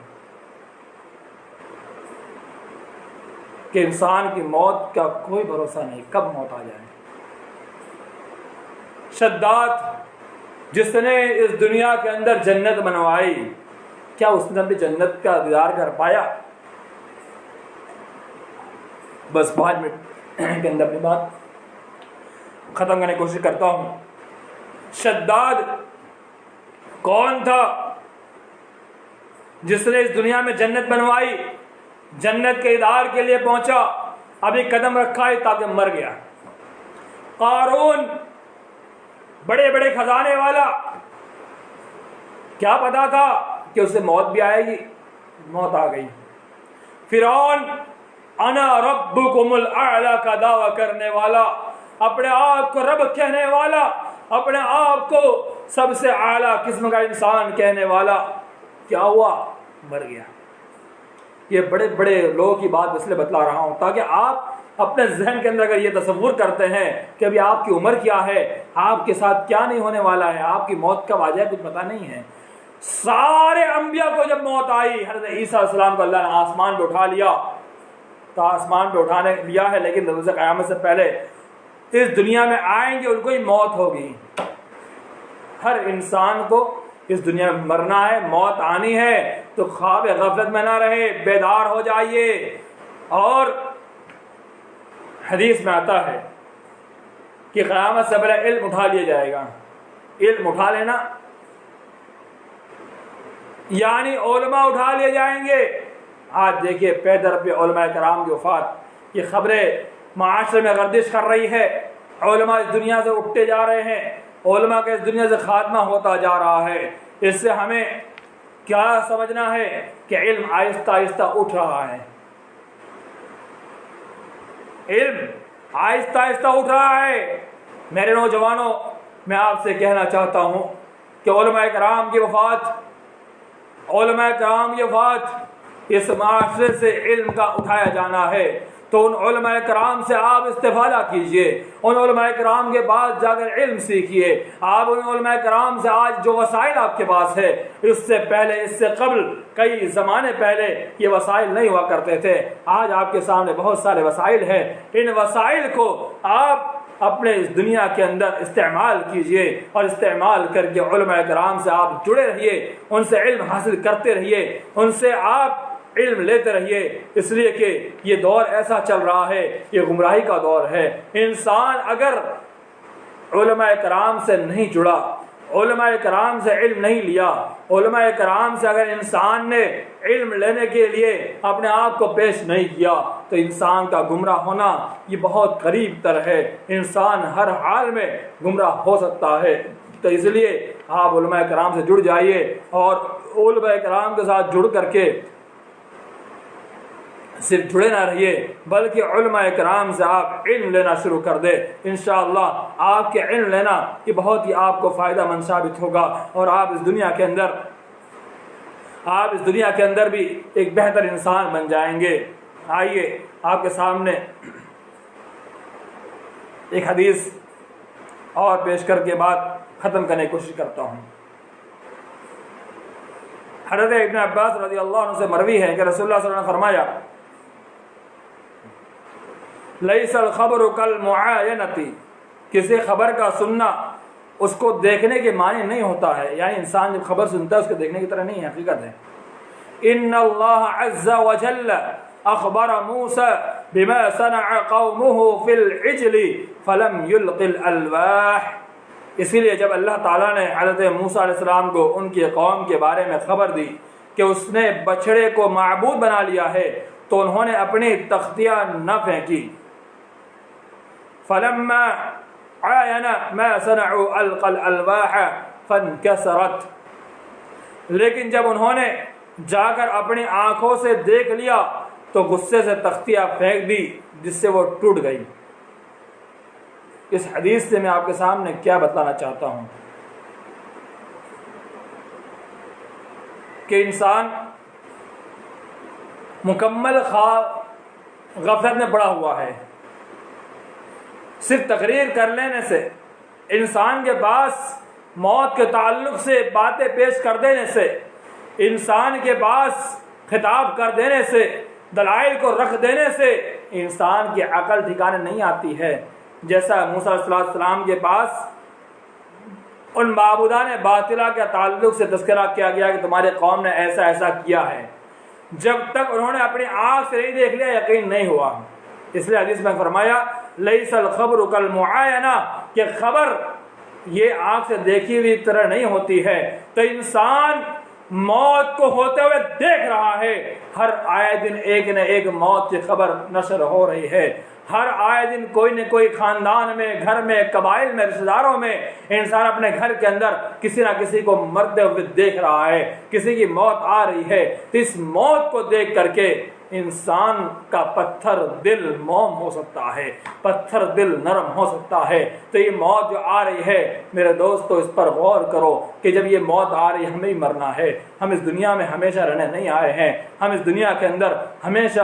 کہ انسان کی موت کا کوئی بھروسہ نہیں، کب موت آ جائے۔ شداد جس نے اس دنیا کے اندر جنت بنوائی، کیا اس نے بھی جنت کا دیدار کر پایا؟ بس 5 منٹ کے اندر اپنی بات ختم کرنے کی کوشش کرتا ہوں۔ شداد کون تھا جس نے اس دنیا میں جنت بنوائی، جنت کے دیدار کے لیے پہنچا، ابھی قدم رکھا ہے تاکہ مر گیا۔ قارون بڑے بڑے خزانے والا، کیا پتا تھا کہ اسے موت بھی آئے گی؟ موت آ گئی۔ فرعون انا ربکم الاعلی کا دعویٰ کرنے والا، اپنے آپ کو رب کہنے والا، اپنے آپ کو سب سے اعلیٰ قسم کا انسان کہنے والا، کیا ہوا؟ مر گیا۔ یہ بڑے بڑے لوگوں کی بات اس لیے بتلا رہا ہوں تاکہ آپ اپنے ذہن کے اندر اگر یہ تصور کرتے ہیں کہ ابھی آپ کی عمر کیا ہے، آپ کے ساتھ کیا نہیں ہونے والا ہے، آپ کی موت کب آ جائے کچھ پتہ نہیں ہے۔ سارے انبیاء کو جب موت آئی، حضرت عیسیٰ علیہ السلام کو اللہ نے آسمان پہ اٹھا لیا، تو آسمان پہ اٹھانے لیا ہے، لیکن روز قیامت سے پہلے اس دنیا میں آئیں گے ان کو ہی موت ہوگی۔ ہر انسان کو اس دنیا میں مرنا ہے، موت آنی ہے، تو خواب غفلت میں نہ رہے، بیدار ہو جائیے۔ اور حدیث میں آتا ہے کہ قیامت سے پہلے علم اٹھا لیا جائے گا۔ علم اٹھا لینا یعنی علماء اٹھا لیے جائیں گے۔ آج دیکھیے پہ در پہ علماء کرام کی وفات، یہ خبریں معاشرے میں گردش کر رہی ہے، علماء اس دنیا سے اٹھتے جا رہے ہیں، علماء کا اس دنیا سے خاتمہ ہوتا جا رہا ہے۔ اس سے ہمیں کیا سمجھنا ہے کہ علم آہستہ آہستہ اٹھ رہا ہے، علم آہستہ آہستہ اٹھ رہا ہے۔ میرے نوجوانوں، میں آپ سے کہنا چاہتا ہوں کہ علماء کرام کی وفات، علماء کرام کی وفات، اس معاشرے سے علم کا اٹھایا جانا ہے، تو ان علماء کرام سے آپ استفادہ کیجئے، ان علماء کرام کے پاس جا کر علم سیکھیے۔ آپ ان علماء کرام سے آج جو وسائل آپ کے پاس ہے، اس سے پہلے، اس سے قبل کئی زمانے پہلے یہ وسائل نہیں ہوا کرتے تھے۔ آج آپ کے سامنے بہت سارے وسائل ہیں، ان وسائل کو آپ اپنے اس دنیا کے اندر استعمال کیجئے، اور استعمال کر کے علماء کرام سے آپ جڑے رہیے، ان سے علم حاصل کرتے رہیے، ان سے آپ علم لیتے رہیے، اس لیے کہ یہ دور ایسا چل رہا ہے، یہ گمراہی کا دور ہے۔ انسان اگر علماء کرام سے نہیں جڑا، علماء کرام سے علم نہیں لیا، علماء کرام سے اگر انسان نے علم لینے کے لیے اپنے آپ کو پیش نہیں کیا، تو انسان کا گمراہ ہونا یہ بہت قریب تر ہے۔ انسان ہر حال میں گمراہ ہو سکتا ہے۔ تو اس لیے آپ علماء کرام سے جڑ جائیے، اور علماء کرام کے ساتھ جڑ کر کے صرف جڑے نہ رہیے، بلکہ علماء کرام سے آپ علم لینا شروع کر دیں۔ انشاءاللہ آپ کے علم لینا یہ بہت ہی آپ کو فائدہ مند ثابت ہوگا، اور آپ اس دنیا کے اندر بھی ایک بہتر انسان بن جائیں گے۔ آئیے آپ کے سامنے ایک حدیث اور پیش کر کے بات ختم کرنے کی کوشش کرتا ہوں۔ حضرت ابن عباس رضی اللہ عنہ سے مروی ہے کہ رسول اللہ صلی اللہ علیہ وسلم نے فرمایا، لیس الخبر کالمعاینۃ، کسی خبر کا سننا اس کو دیکھنے کے معنی نہیں ہوتا ہے، یعنی انسان جب خبر سنتا ہے اس کو دیکھنے کی طرح نہیں ہے، حقیقت ہے۔ ان اللہ عز وجل اخبر موسیٰ بما صنع قومه فی العجل فلم یلق الالواح، اسی لیے جب اللہ تعالیٰ نے حضرت موسیٰ علیہ السلام کو ان کی قوم کے بارے میں خبر دی کہ اس نے بچڑے کو معبود بنا لیا ہے، تو انہوں نے اپنی تختیاں نہ پھینکی۔ فلما عاین ما صنعوا القى الالواح فانکسرت، لیکن جب انہوں نے جا کر اپنی آنکھوں سے دیکھ لیا تو غصے سے تختیاں پھینک دی، جس سے وہ ٹوٹ گئی۔ اس حدیث سے میں آپ کے سامنے کیا بتانا چاہتا ہوں کہ انسان مکمل غفلت میں پڑا ہوا ہے۔ صرف تقریر کر لینے سے، انسان کے پاس موت کے تعلق سے باتیں پیش کر دینے سے، انسان کے پاس خطاب کر دینے سے، دلائل کو رکھ دینے سے انسان کی عقل ٹھکانے نہیں آتی ہے. جیسا موسیٰ علیہ السلام کے پاس ان معبودان باطلہ کے تعلق سے تذکرہ کیا گیا کہ تمہارے قوم نے ایسا ایسا کیا ہے، جب تک انہوں نے اپنی آنکھ سے نہیں دیکھ لیا یقین نہیں ہوا. اس لیے حدیث میں فرمایا لیس الخبر کالمعاینہ، کہ خبر یہ آنکھ سے دیکھی ہوئی طرح نہیں ہوتی ہے. تو انسان موت کو ہوتے ہوئے دیکھ رہا ہے، ہر آئے دن ایک نہ ایک موت کی خبر نشر ہو رہی ہے. ہر آئے دن کوئی نہ کوئی خاندان میں، گھر میں، قبائل میں، رشتہ داروں میں انسان اپنے گھر کے اندر کسی نہ کسی کو مرتے ہوئے دیکھ رہا ہے، کسی کی موت آ رہی ہے. تو اس موت کو دیکھ کر کے انسان کا پتھر دل موم ہو سکتا ہے، پتھر دل نرم ہو سکتا ہے. تو یہ موت جو آ رہی ہے میرے دوستو، اس پر غور کرو کہ جب یہ موت آ رہی ہے ہمیں ہی مرنا ہے. ہم اس دنیا میں ہمیشہ رہنے نہیں آئے ہیں، ہم اس دنیا کے اندر ہمیشہ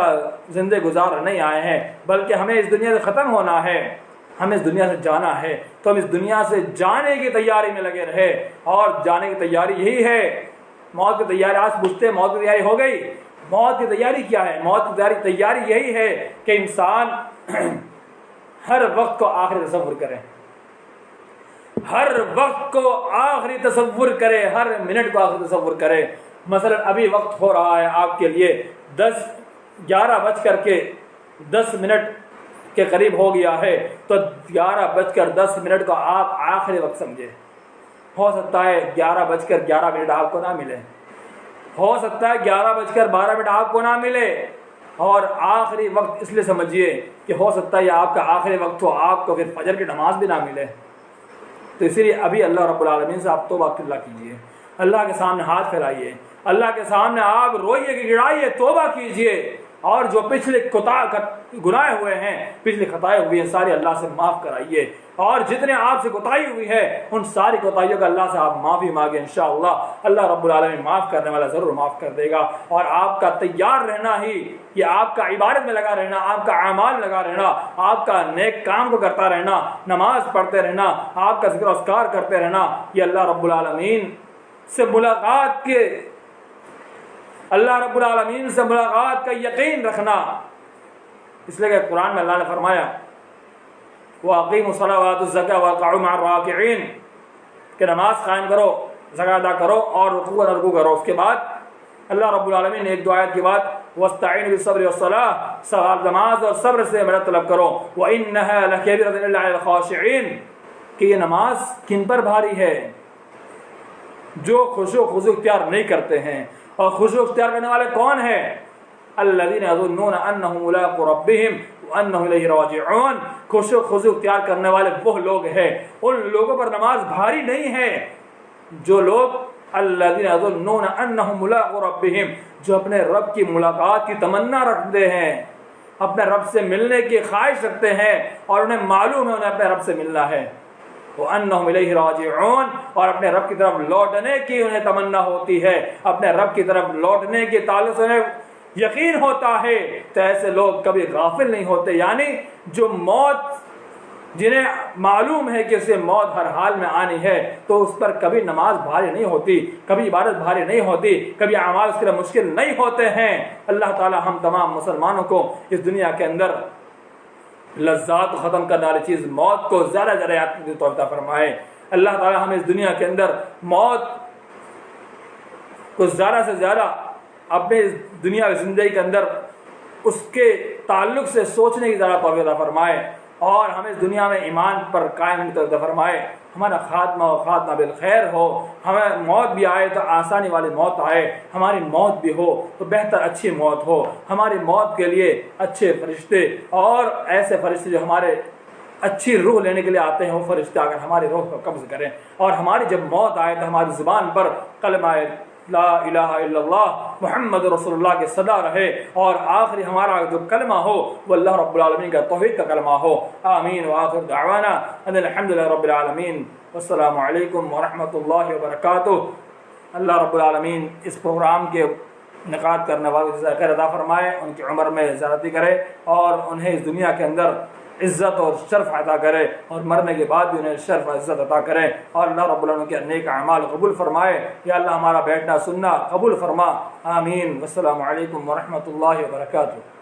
زندہ گزار نہیں آئے ہیں، بلکہ ہمیں اس دنیا سے ختم ہونا ہے، ہمیں اس دنیا سے جانا ہے. تو ہم اس دنیا سے جانے کی تیاری میں لگے رہے، اور جانے کی تیاری یہی ہے. موت کی تیاری آج پوچھتے ہیں موت کی تیاری ہو گئی؟ موت کی تیاری کیا ہے؟ موت کی تیاری یہی ہے کہ انسان ہر وقت کو آخری تصور کرے، ہر وقت کو آخری تصور کرے، ہر منٹ کو آخری تصور کرے. مثلا ابھی وقت ہو رہا ہے آپ کے لیے 11:10 کے قریب ہو گیا ہے، تو 11:10 کو آپ آخری وقت سمجھے. ہو سکتا ہے 11:11 آپ کو نہ ملے، ہو سکتا ہے 11:12 آپ کو نہ ملے، اور آخری وقت اس لیے سمجھیے کہ ہو سکتا ہے یہ آپ کا آخری وقت ہو، آپ کو پھر فجر کی نماز بھی نہ ملے. تو اسی لیے ابھی اللہ رب العالمین سے آپ توبہ اللہ کیجیے، اللہ کے سامنے ہاتھ پھیلائیے، اللہ کے سامنے آپ روئیے کہ گڑائیے، توبہ کیجیے، اور جو پچھلے گناہ ہوئے ہیں، پچھلی خطائیں ہوئی ہیں، ساری اللہ سے معاف کرائیے. اور جتنے آپ سے کوتاہی ہوئی ہے ان ساری کوتاہیوں کا اللہ سے آپ معافی مانگیں، انشاءاللہ اللہ رب العالمین معاف کرنے والا ضرور معاف کر دے گا. اور آپ کا تیار رہنا ہی، یہ آپ کا عبادت میں لگا رہنا، آپ کا اعمال لگا رہنا، آپ کا نیک کام کو کرتا رہنا، نماز پڑھتے رہنا، آپ کا ذکر و اذکار کرتے رہنا، یہ اللہ رب العالمین سے ملاقات کا یقین رکھنا. اس لیے کہ قرآن میں اللہ نے فرمایا وَأَقِيمُوا الصَّلَاةَ وَآتُوا الزَّكَاةَ وَارْكَعُوا مَعَ الرَّاكِعِينَ، کہ نماز قائم کرو، زکات ادا کرو اور رکوع کرو. اس کے بعد اللہ رب العالمین نے ایک دو آیت کے بعد وَاسْتَعِينُوا بِالصَّبْرِ وَالصَّلَاةِ، نماز اور صبر سے مدد طلب کرو. وَإِنَّهَا لَكَبِيرَةٌ إِلَّا عَلَى الْخَاشِعِينَ، کہ یہ نماز کن پر بھاری ہے؟ جو خشوع و خضوع اختیار نہیں کرتے ہیں. اور خشوع اختیار کرنے والے کون ہیں؟ الذین یظنون انہم ملاقو ربہم وانہم الیہ راجعون. خشوع و خضوع اختیار کرنے والے وہ لوگ ہیں، ان لوگوں پر نماز بھاری نہیں ہے جو لوگ الذین یظنون انہم ملاقو ربہم، جو اپنے رب کی ملاقات کی تمنا رکھتے ہیں، اپنے رب سے ملنے کی خواہش رکھتے ہیں، اور انہیں معلوم ہے انہیں اپنے رب سے ملنا ہے. وَأَنَّهُمْ إِلَيْهِ رَاجِعُونَ، اور اپنے رب کی طرف لوٹنے کی انہیں تمنا ہوتی ہے، اپنے رب کی طرف لوٹنے کے تعلق سے انہیں یقین ہوتا ہے. تو ایسے لوگ کبھی غافل نہیں ہوتے، یعنی جو موت، جنہیں معلوم ہے کہ اسے موت ہر حال میں آنی ہے، تو اس پر کبھی نماز بھاری نہیں ہوتی، کبھی عبادت بھاری نہیں ہوتی، کبھی اعمال اس کے لیے مشکل نہیں ہوتے ہیں. اللہ تعالی ہم تمام مسلمانوں کو اس دنیا کے اندر لذات ختم کرنے والی چیز موت کو زیادہ زیادہ یاد کرنے کی توفیق فرمائے. اللہ تعالی ہمیں اس دنیا کے اندر موت کو زیادہ سے زیادہ اپنے دنیا کی زندگی کے اندر اس کے تعلق سے سوچنے کی زیادہ توفیق فرمائے، اور ہمیں اس دنیا میں ایمان پر قائم ہونے کی توفیق فرمائے. ہمارا خاتمہ بالخیر ہو، ہمیں موت بھی آئے تو آسانی والی موت آئے، ہماری موت بھی ہو تو بہتر اچھی موت ہو. ہماری موت کے لیے اچھے فرشتے اور ایسے فرشتے جو ہمارے اچھی روح لینے کے لیے آتے ہیں، وہ فرشتے اگر ہماری روح کو قبض کریں، اور ہماری جب موت آئے تو ہماری زبان پر کلمہ لا الہ الا اللہ محمد رسول اللہ کی صدا رہے، اور آخری ہمارا جو کلمہ ہو وہ اللہ رب العالمین کا توحید کا کلمہ ہو. آمین. وآخر دعوانا ان الحمد للہ رب العالمین. والسلام علیکم ورحمۃ اللہ وبرکاتہ. اللہ رب العالمین اس پروگرام کے انعقاد کرنے والوں کو خیر عطا فرمائے، ان کی عمر میں زیادتی کرے، اور انہیں اس دنیا کے اندر عزت اور شرف عطا کرے، اور مرنے کے بعد بھی انہیں شرف اور عزت عطا کرے، اور اللہ رب العالمین کے نیک اعمال قبول فرمائے. یا اللہ ہمارا بیٹھنا سننا قبول فرما. آمین. والسلام علیکم ورحمۃ اللہ وبرکاتہ.